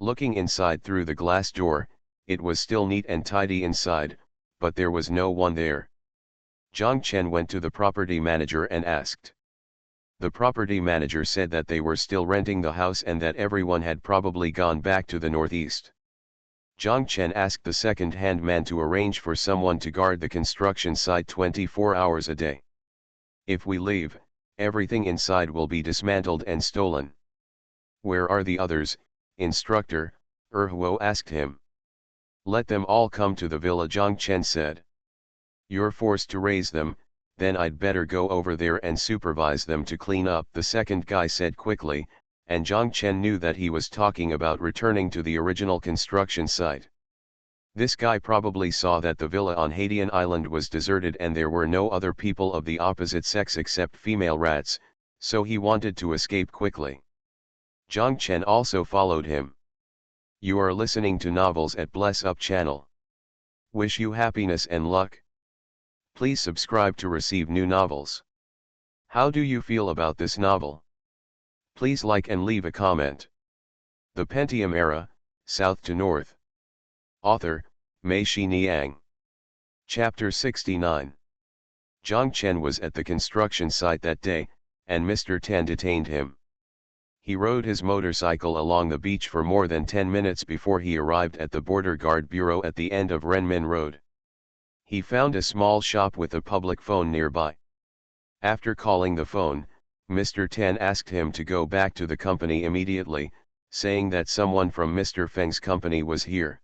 Looking inside through the glass door, it was still neat and tidy inside, but there was no one there. Zhang Chen went to the property manager and asked. The property manager said that they were still renting the house and that everyone had probably gone back to the northeast. Zhang Chen asked the second-hand man to arrange for someone to guard the construction site 24 hours a day. If we leave, everything inside will be dismantled and stolen. Where are the others, instructor? Erhuo asked him. Let them all come to the villa, Zhang Chen said. You're forced to raise them, then I'd better go over there and supervise them to clean up, the second guy said quickly, and Zhang Chen knew that he was talking about returning to the original construction site. This guy probably saw that the villa on Hadian Island was deserted and there were no other people of the opposite sex except female rats, so he wanted to escape quickly. Zhang Chen also followed him. You are listening to Novels at Bless Up channel. Wish you happiness and luck. Please subscribe to receive new novels. How do you feel about this novel? Please like and leave a comment. The Pentium Era, South to North. Author, Mei Xiniang. Chapter 69. Zhang Chen was at the construction site that day, and Mr. Tan detained him. He rode his motorcycle along the beach for more than 10 minutes before he arrived at the Border Guard Bureau at the end of Renmin Road. He found a small shop with a public phone nearby. After calling the phone, Mr. Tan asked him to go back to the company immediately, saying that someone from Mr. Feng's company was here.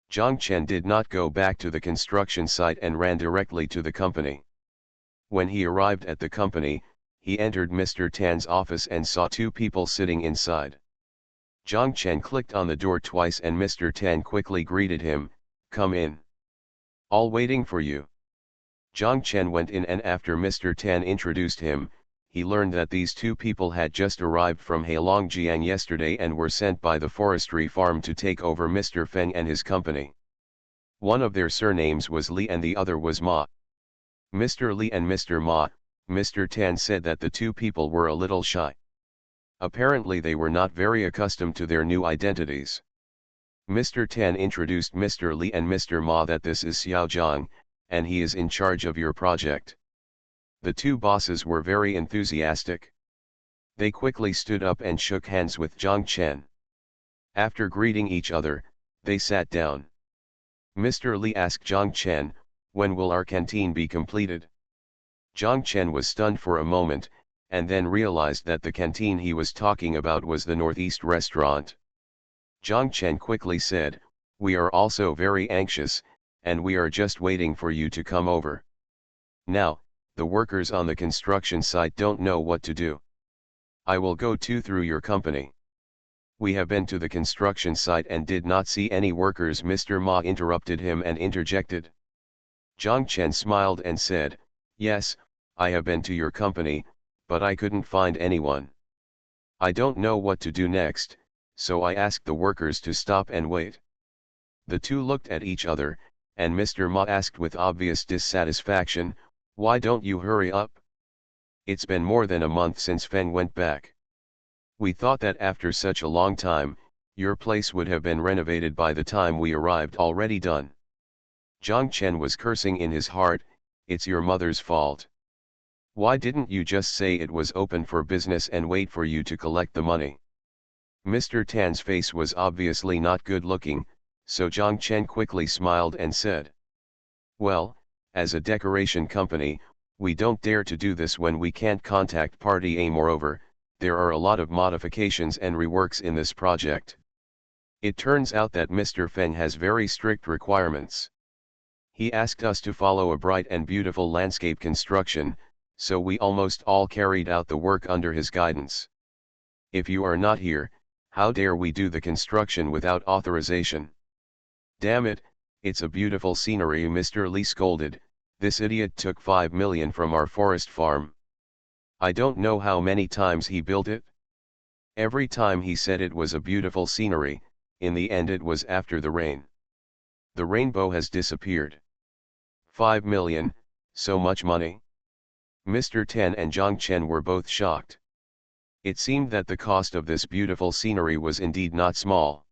Zhang Chen did not go back to the construction site and ran directly to the company. When he arrived at the company, he entered Mr. Tan's office and saw two people sitting inside. Zhang Chen clicked on the door twice and Mr. Tan quickly greeted him, "Come in. All waiting for you." Zhang Chen went in and after Mr. Tan introduced him, he learned that these two people had just arrived from Heilongjiang yesterday and were sent by the forestry farm to take over Mr. Feng and his company. One of their surnames was Li and the other was Ma. Mr. Li and Mr. Ma, Mr. Tan said that the two people were a little shy. Apparently they were not very accustomed to their new identities. Mr. Tan introduced Mr. Li and Mr. Ma that this is Xiao Zhang, and he is in charge of your project. The two bosses were very enthusiastic. They quickly stood up and shook hands with Zhang Chen. After greeting each other, they sat down. Mr. Li asked Zhang Chen, when will our canteen be completed? Zhang Chen was stunned for a moment, and then realized that the canteen he was talking about was the Northeast restaurant. Zhang Chen quickly said, "We are also very anxious, and we are just waiting for you to come over. Now, the workers on the construction site don't know what to do. I will go through your company. We have been to the construction site and did not see any workers." Mr. Ma interrupted him and interjected. Zhang Chen smiled and said, "Yes, I have been to your company, but I couldn't find anyone. I don't know what to do next, so I asked the workers to stop and wait." The two looked at each other, and Mr. Ma asked with obvious dissatisfaction, "Why don't you hurry up? It's been more than a month since Feng went back. We thought that after such a long time, your place would have been renovated by the time we arrived, already done." Zhang Chen was cursing in his heart, "It's your mother's fault. Why didn't you just say it was open for business and wait for you to collect the money?" Mr. Tan's face was obviously not good looking, so Zhang Chen quickly smiled and said, "Well, as a decoration company, we don't dare to do this when we can't contact Party A. Moreover, there are a lot of modifications and reworks in this project. It turns out that Mr. Feng has very strict requirements. He asked us to follow a bright and beautiful landscape construction, so we almost all carried out the work under his guidance. If you are not here, how dare we do the construction without authorization? Damn it, it's a beautiful scenery." Mr. Li scolded, "This idiot took 5 million from our forest farm. I don't know how many times he built it. Every time he said it was a beautiful scenery, in the end it was after the rain. The rainbow has disappeared. 5 million, so much money?" Mr. Tan and Zhang Chen were both shocked. It seemed that the cost of this beautiful scenery was indeed not small.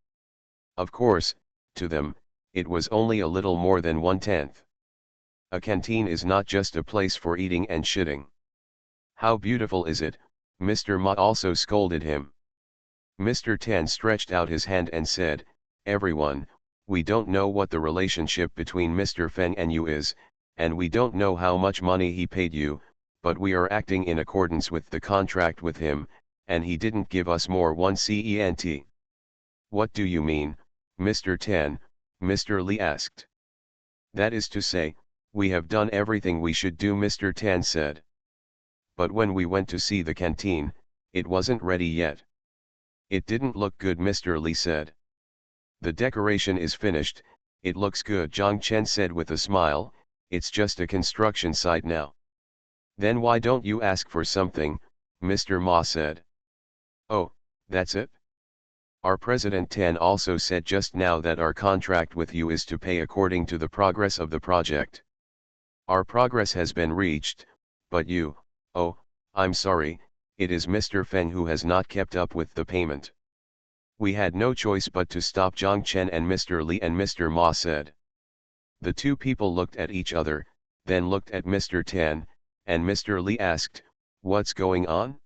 Of course, to them, it was only a little more than 1/10. A canteen is not just a place for eating and shitting. "How beautiful is it?" Mr. Ma also scolded him. Mr. Tan stretched out his hand and said, "Everyone, we don't know what the relationship between Mr. Feng and you is, and we don't know how much money he paid you, but we are acting in accordance with the contract with him, and he didn't give us more 1 cent. "What do you mean, Mr. Tan?" Mr. Li asked. "That is to say, we have done everything we should do," Mr. Tan said. "But when we went to see the canteen, it wasn't ready yet. It didn't look good," Mr. Li said. "The decoration is finished, it looks good," Zhang Chen said with a smile, "it's just a construction site now." "Then why don't you ask for something?" Mr. Ma said. "Oh, that's it? Our President Tan also said just now that our contract with you is to pay according to the progress of the project. Our progress has been reached, but you, oh, I'm sorry, it is Mr. Feng who has not kept up with the payment." "We had no choice but to stop," Zhang Chen and Mr. Li and Mr. Ma said. The two people looked at each other, then looked at Mr. Tan, and Mr. Li asked, "What's going on?"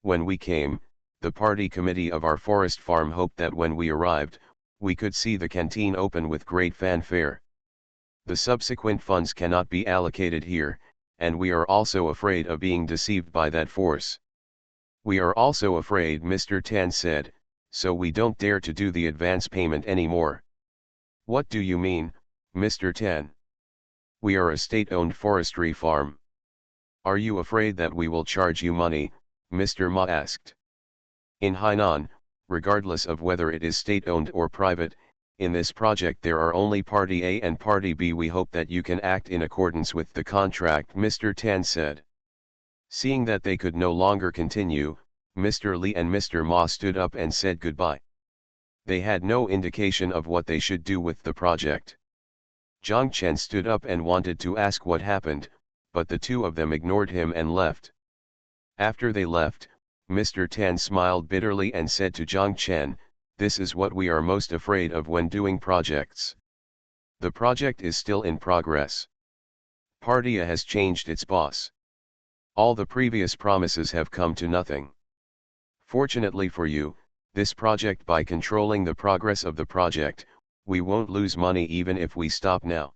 "When we came, the party committee of our forest farm hoped that when we arrived, we could see the canteen open with great fanfare. The subsequent funds cannot be allocated here, and we are also afraid of being deceived by that force." "We are also afraid," Mr. Tan said, "so we don't dare to do the advance payment anymore." "What do you mean, Mr. Tan? We are a state-owned forestry farm. Are you afraid that we will charge you money?" Mr. Ma asked. "In Hainan, regardless of whether it is state-owned or private, in this project there are only Party A and Party B. We hope that you can act in accordance with the contract," Mr. Tan said. Seeing that they could no longer continue, Mr. Li and Mr. Ma stood up and said goodbye. They had no indication of what they should do with the project. Zhang Chen stood up and wanted to ask what happened, but the two of them ignored him and left. After they left, Mr. Tan smiled bitterly and said to Zhang Chen, "This is what we are most afraid of when doing projects. The project is still in progress. Party A has changed its boss. All the previous promises have come to nothing. Fortunately for you, this project, by controlling the progress of the project, We won't lose money even if we stop now.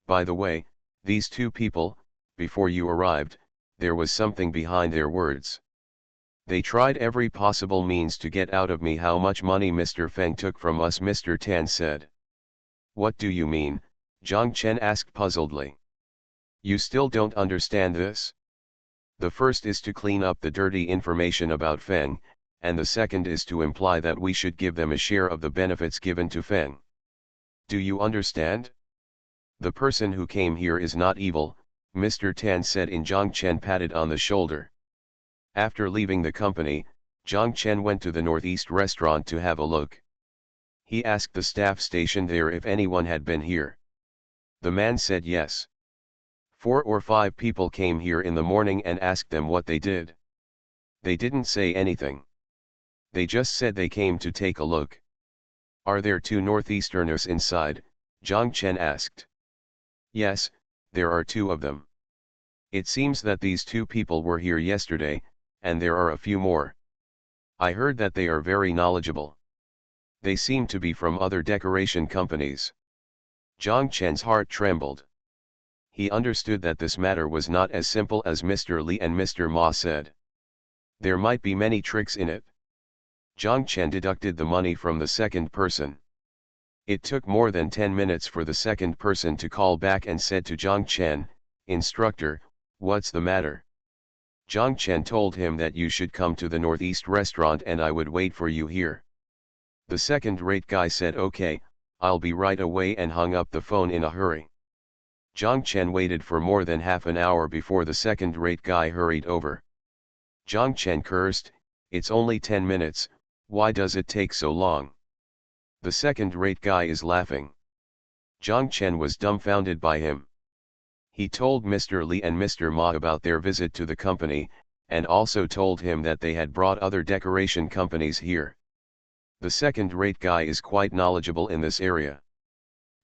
By the way, these two people, before you arrived, there was something behind their words. They tried every possible means to get out of me how much money Mr. Feng took from us, Mr. Tan said. What do you mean? Zhang Chen asked puzzledly. You still don't understand this? The first is to clean up the dirty information about Feng, and the second is to imply that we should give them a share of the benefits given to Feng. Do you understand? The person who came here is not evil, Mr. Tan said in Zhang Chen patted on the shoulder. After leaving the company, Zhang Chen went to the Northeast restaurant to have a look. He asked the staff stationed there if anyone had been here. The man said yes. 4 or 5 people came here in the morning and asked them what they did. They didn't say anything. They just said they came to take a look. Are there 2 Northeasterners inside? Zhang Chen asked. Yes, there are 2 of them. It seems that these 2 people were here yesterday, and there are a few more. I heard that they are very knowledgeable. They seem to be from other decoration companies. Zhang Chen's heart trembled. He understood that this matter was not as simple as Mr. Li and Mr. Ma said. There might be many tricks in it. Zhang Chen deducted the money from the second person. It took more than 10 minutes for the second person to call back and said to Zhang Chen, "Instructor, what's the matter?" Zhang Chen told him that you should come to the Northeast restaurant and I would wait for you here. The second-rate guy said okay, I'll be right away, and hung up the phone in a hurry. Zhang Chen waited for more than half an hour before the second-rate guy hurried over. Zhang Chen cursed, "It's only 10 minutes, why does it take so long?" The second-rate guy is laughing. Zhang Chen was dumbfounded by him. He told Mr. Li and Mr. Ma about their visit to the company, and also told him that they had brought other decoration companies here. The second-rate guy is quite knowledgeable in this area.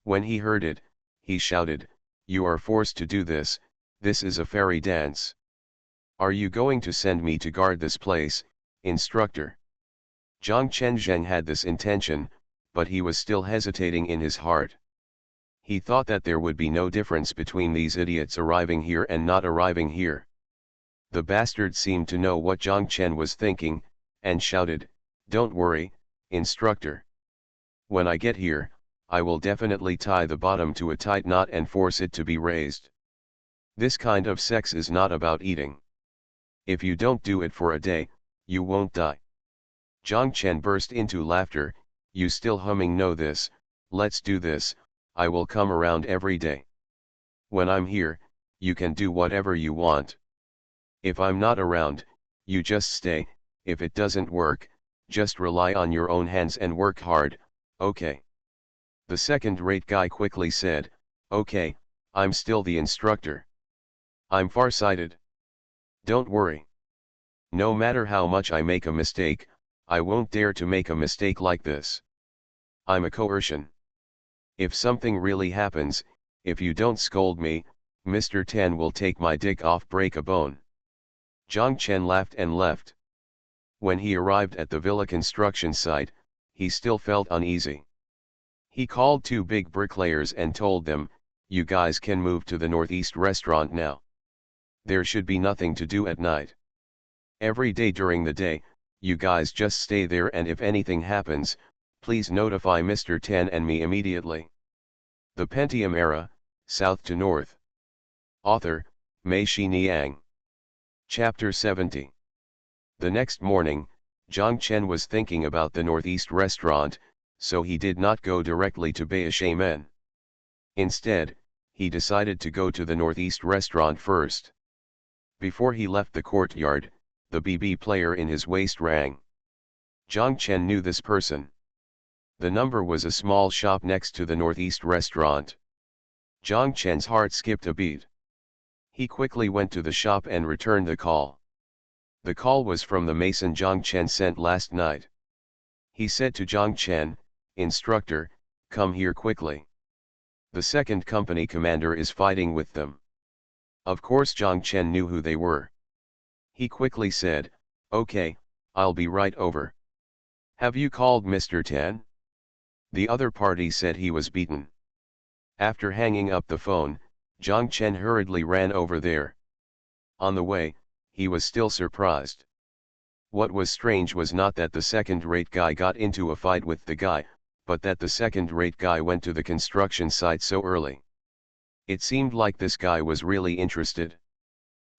When he heard it, he shouted, "You are forced to do this, this is a fairy dance. Are you going to send me to guard this place, instructor?" Zhang Chenzheng had this intention, but he was still hesitating in his heart. He thought that there would be no difference between these idiots arriving here and not arriving here. The bastard seemed to know what Zhang Chen was thinking, and shouted, "Don't worry, instructor. When I get here, I will definitely tie the bottom to a tight knot and force it to be raised. This kind of sex is not about eating. If you don't do it for a day, you won't die." Zhang Chen burst into laughter. "You still humming know this, let's do this, I will come around every day. When I'm here, you can do whatever you want. If I'm not around, you just stay, if it doesn't work, just rely on your own hands and work hard, okay?" The second-rate guy quickly said, "Okay, I'm still the instructor. I'm farsighted. Don't worry. No matter how much I make a mistake, I won't dare to make a mistake like this. I'm a coercion. If something really happens, if you don't scold me, Mr. Tan will take my dick off, break a bone." Zhang Chen laughed and left. When he arrived at the villa construction site, he still felt uneasy. He called 2 big bricklayers and told them, "You guys can move to the Northeast restaurant now. There should be nothing to do at night. Every day during the day, you guys just stay there, and if anything happens, please notify Mr. Tan and me immediately." The Pentium Era, South to North. Author, Mei Xiniang. Chapter 70. The next morning, Zhang Chen was thinking about the Northeast restaurant, so he did not go directly to Baishamen. Instead, he decided to go to the Northeast restaurant first. Before he left the courtyard, the BB player in his waist rang. Zhang Chen knew this person. The number was a small shop next to the Northeast restaurant. Zhang Chen's heart skipped a beat. He quickly went to the shop and returned the call. The call was from the mason Zhang Chen sent last night. He said to Zhang Chen, "Instructor, come here quickly. The second company commander is fighting with them." Of course Zhang Chen knew who they were. He quickly said, "Okay, I'll be right over. Have you called Mr. Tan?" The other party said he was beaten. After hanging up the phone, Zhang Chen hurriedly ran over there. On the way, he was still surprised. What was strange was not that the second-rate guy got into a fight with the guy, but that the second-rate guy went to the construction site so early. It seemed like this guy was really interested.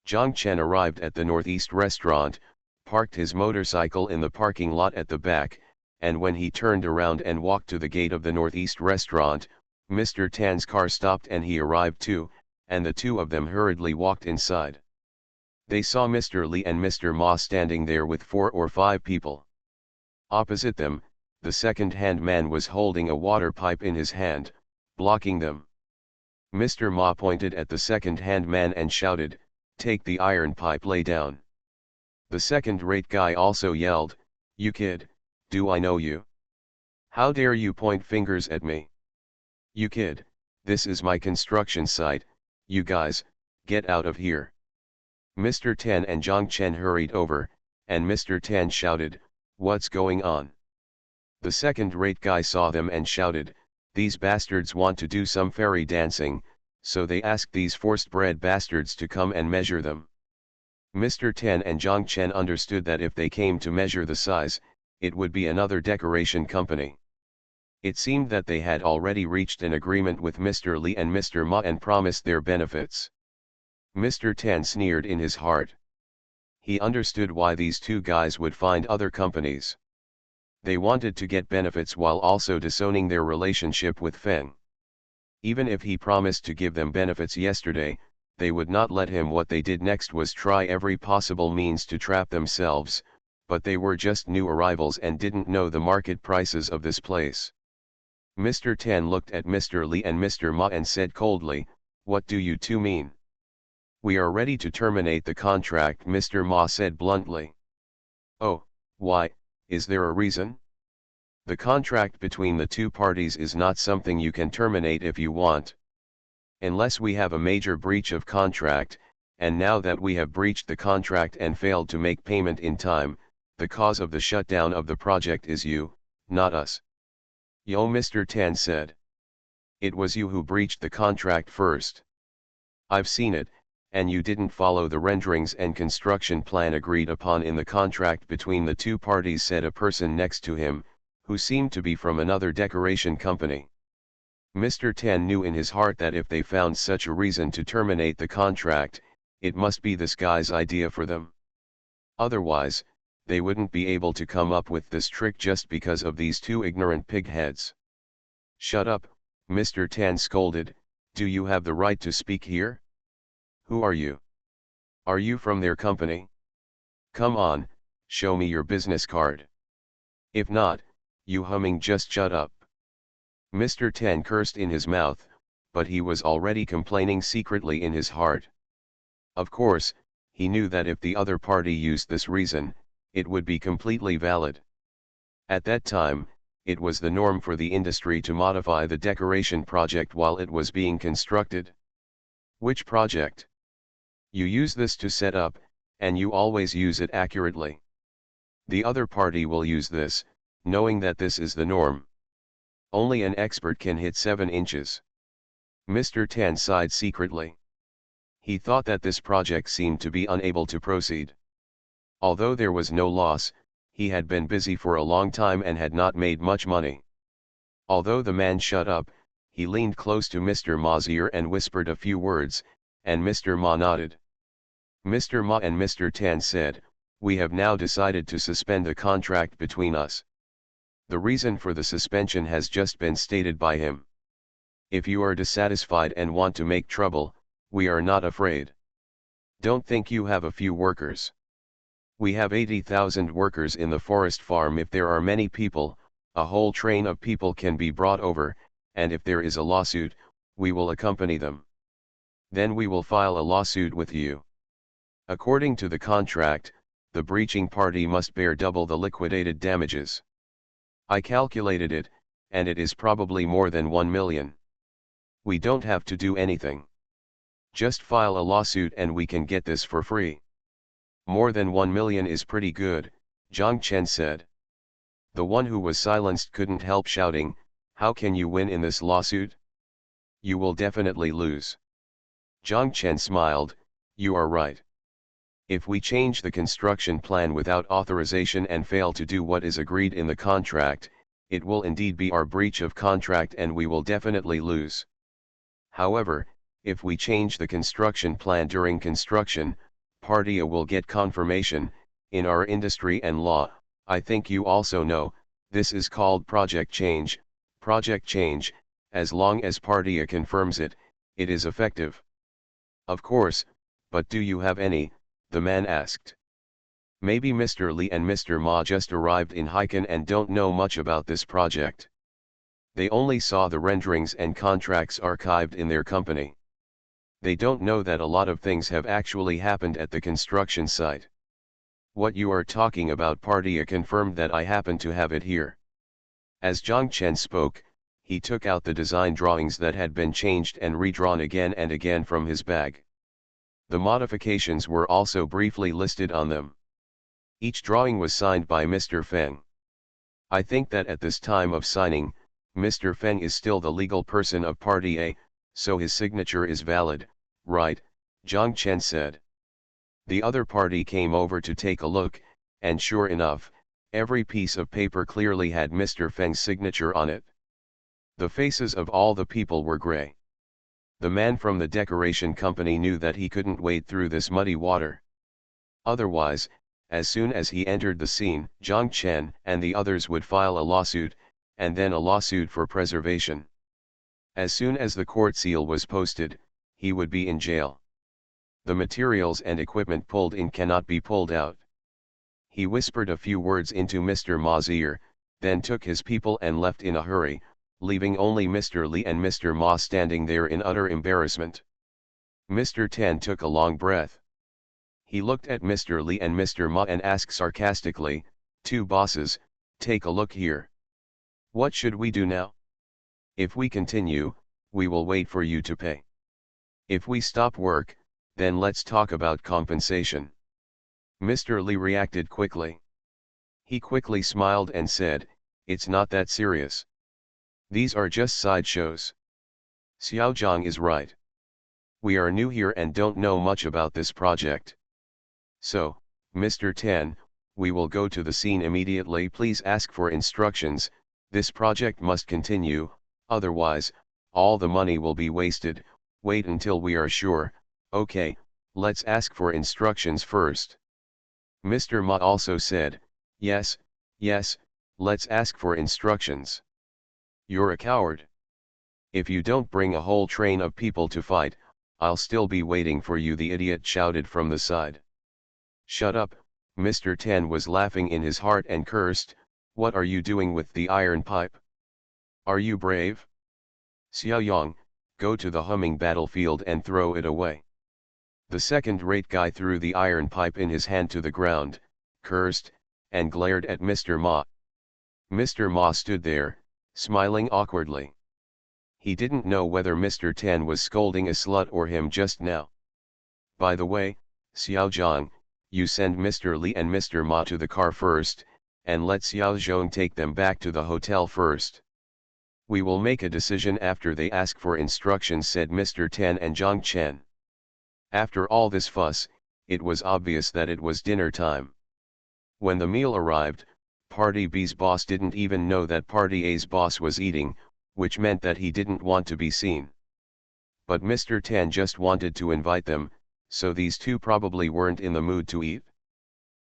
Zhang Chen arrived at the Northeast restaurant, parked his motorcycle in the parking lot at the back, and when he turned around and walked to the gate of the Northeast restaurant, Mr. Tan's car stopped and he arrived too, and the two of them hurriedly walked inside. They saw Mr. Li and Mr. Ma standing there with 4 or 5 people. Opposite them, the second-hand man was holding a water pipe in his hand, blocking them. Mr. Ma pointed at the second-hand man and shouted, "Take the iron pipe, lay down." The second-rate guy also yelled, "You kid, do I know you? How dare you point fingers at me? You kid, this is my construction site, you guys, get out of here." Mr. Tan and Zhang Chen hurried over, and Mr. Tan shouted, "What's going on?" The second-rate guy saw them and shouted, "These bastards want to do some fairy dancing, so they asked these forced-bred bastards to come and measure them." Mr. Tan and Zhang Chen understood that if they came to measure the size, it would be another decoration company. It seemed that they had already reached an agreement with Mr. Li and Mr. Ma and promised their benefits. Mr. Tan sneered in his heart. He understood why these two guys would find other companies. They wanted to get benefits while also disowning their relationship with Feng. Even if he promised to give them benefits yesterday, they would not let him. What they did next was try every possible means to trap themselves, but they were just new arrivals and didn't know the market prices of this place. Mr. Tan looked at Mr. Li and Mr. Ma and said coldly, "What do you two mean?" "We are ready to terminate the contract," Mr. Ma said bluntly. "Oh, why, is there a reason?" "The contract between the two parties is not something you can terminate if you want. Unless we have a major breach of contract, and now that we have breached the contract and failed to make payment in time, the cause of the shutdown of the project is you, not us." "Yo," Mr. Tan said. "It was you who breached the contract first. I've seen it, and you didn't follow the renderings and construction plan agreed upon in the contract between the two parties," said a person next to him, who seemed to be from another decoration company. Mr. Tan knew in his heart that if they found such a reason to terminate the contract, it must be this guy's idea for them. Otherwise, they wouldn't be able to come up with this trick just because of these two ignorant pigheads. "Shut up," Mr. Tan scolded, "do you have the right to speak here? Who are you? Are you from their company? Come on, show me your business card. If not, you humming just shut up." Mr. Tan cursed in his mouth, but he was already complaining secretly in his heart. Of course, he knew that if the other party used this reason, it would be completely valid. At that time, it was the norm for the industry to modify the decoration project while it was being constructed. "Which project? You use this to set up, and you always use it accurately. The other party will use this, knowing that this is the norm. Only an expert can hit 7 inches. Mr. Tan sighed secretly. He thought that this project seemed to be unable to proceed. Although there was no loss, he had been busy for a long time and had not made much money. Although the man shut up, he leaned close to Mr. Ma's ear and whispered a few words, and Mr. Ma nodded. Mr. Ma and Mr. Tan said, "We have now decided to suspend the contract between us. The reason for the suspension has just been stated by him. If you are dissatisfied and want to make trouble, we are not afraid. Don't think you have a few workers. We have 80,000 workers in the forest farm. If there are many people, a whole train of people can be brought over, and if there is a lawsuit, we will accompany them. Then we will file a lawsuit with you. According to the contract, the breaching party must bear double the liquidated damages. I calculated it, and it is probably more than 1 million. We don't have to do anything. Just file a lawsuit and we can get this for free." "More than 1 million is pretty good," Zhang Chen said. The one who was silenced couldn't help shouting, How can you win in this lawsuit? You will definitely lose. Zhang Chen smiled, you are right. If we change the construction plan without authorization and fail to do what is agreed in the contract, it will indeed be our breach of contract and we will definitely lose. However, if we change the construction plan during construction, Party A will get confirmation. In our industry and law, I think you also know, this is called project change. Project change, as long as Party A confirms it, it is effective. Of course, but do you have any? The man asked. Maybe Mr. Li and Mr. Ma just arrived in Haikan and don't know much about this project. They only saw the renderings and contracts archived in their company. They don't know that a lot of things have actually happened at the construction site. What you are talking about, Party A confirmed that I happen to have it here. As Zhang Chen spoke, he took out the design drawings that had been changed and redrawn again and again from his bag. The modifications were also briefly listed on them. Each drawing was signed by Mr. Feng. I think that at this time of signing, Mr. Feng is still the legal person of Party A, so his signature is valid, right? Zhang Chen said. The other party came over to take a look, and sure enough, every piece of paper clearly had Mr. Feng's signature on it. The faces of all the people were gray. The man from the decoration company knew that he couldn't wade through this muddy water. Otherwise, as soon as he entered the scene, Zhang Chen and the others would file a lawsuit, and then a lawsuit for preservation. As soon as the court seal was posted, he would be in jail. The materials and equipment pulled in cannot be pulled out. He whispered a few words into Mr. Ma's ear, then took his people and left in a hurry, leaving only Mr. Li and Mr. Ma standing there in utter embarrassment. Mr. Tan took a long breath. He looked at Mr. Li and Mr. Ma and asked sarcastically, "Two bosses, take a look here. What should we do now? If we continue, we will wait for you to pay. If we stop work, then let's talk about compensation." Mr. Li reacted quickly. He quickly smiled and said, "It's not that serious. These are just sideshows. Xiao Zhang is right. We are new here and don't know much about this project. So, Mr. Tan, we will go to the scene immediately. Please ask for instructions. This project must continue, otherwise, all the money will be wasted. Wait until we are sure." "Okay, let's ask for instructions first." Mr. Ma also said, yes, let's ask for instructions." "You're a coward. If you don't bring a whole train of people to fight, I'll still be waiting for you," the idiot shouted from the side. "Shut up," Mr. Tan was laughing in his heart and cursed, "What are you doing with the iron pipe? Are you brave? Xiao Yang, go to the humming battlefield and throw it away." The second-rate guy threw the iron pipe in his hand to the ground, cursed, and glared at Mr. Ma. Mr. Ma stood there, smiling awkwardly. He didn't know whether Mr. Tan was scolding a slut or him just now. "By the way, Xiao Zhang, you send Mr. Li and Mr. Ma to the car first, and let Xiao Zhong take them back to the hotel first. We will make a decision after they ask for instructions," said Mr. Tan and Zhang Chen. After all this fuss, it was obvious that it was dinner time. When the meal arrived, Party B's boss didn't even know that Party A's boss was eating, which meant that he didn't want to be seen. But Mr. Tan just wanted to invite them, so these two probably weren't in the mood to eat.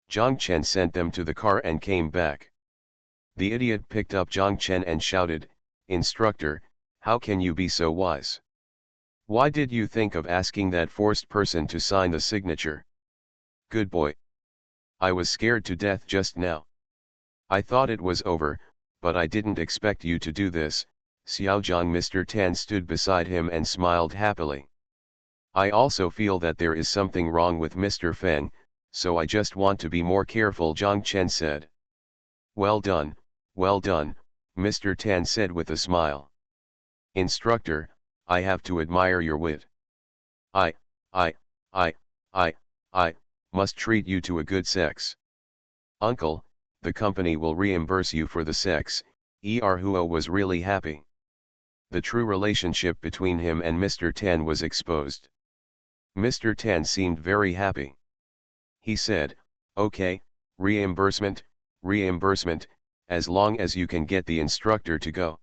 Zhang Chen sent them to the car and came back. The idiot picked up Zhang Chen and shouted, "Instructor, how can you be so wise? Why did you think of asking that forced person to sign the signature? Good boy. I was scared to death just now. I thought it was over, but I didn't expect you to do this." Xiao Zhang. Mr. Tan stood beside him and smiled happily. "I also feel that there is something wrong with Mr. Feng, so I just want to be more careful," Zhang Chen said. Well done, Mr. Tan said with a smile. "Instructor, I have to admire your wit. I must treat you to a good sex. Uncle, the company will reimburse you for the sex, Huo was really happy. The true relationship between him and Mr. Tan was exposed. Mr. Tan seemed very happy. He said, "Okay, reimbursement, reimbursement, as long as you can get the instructor to go."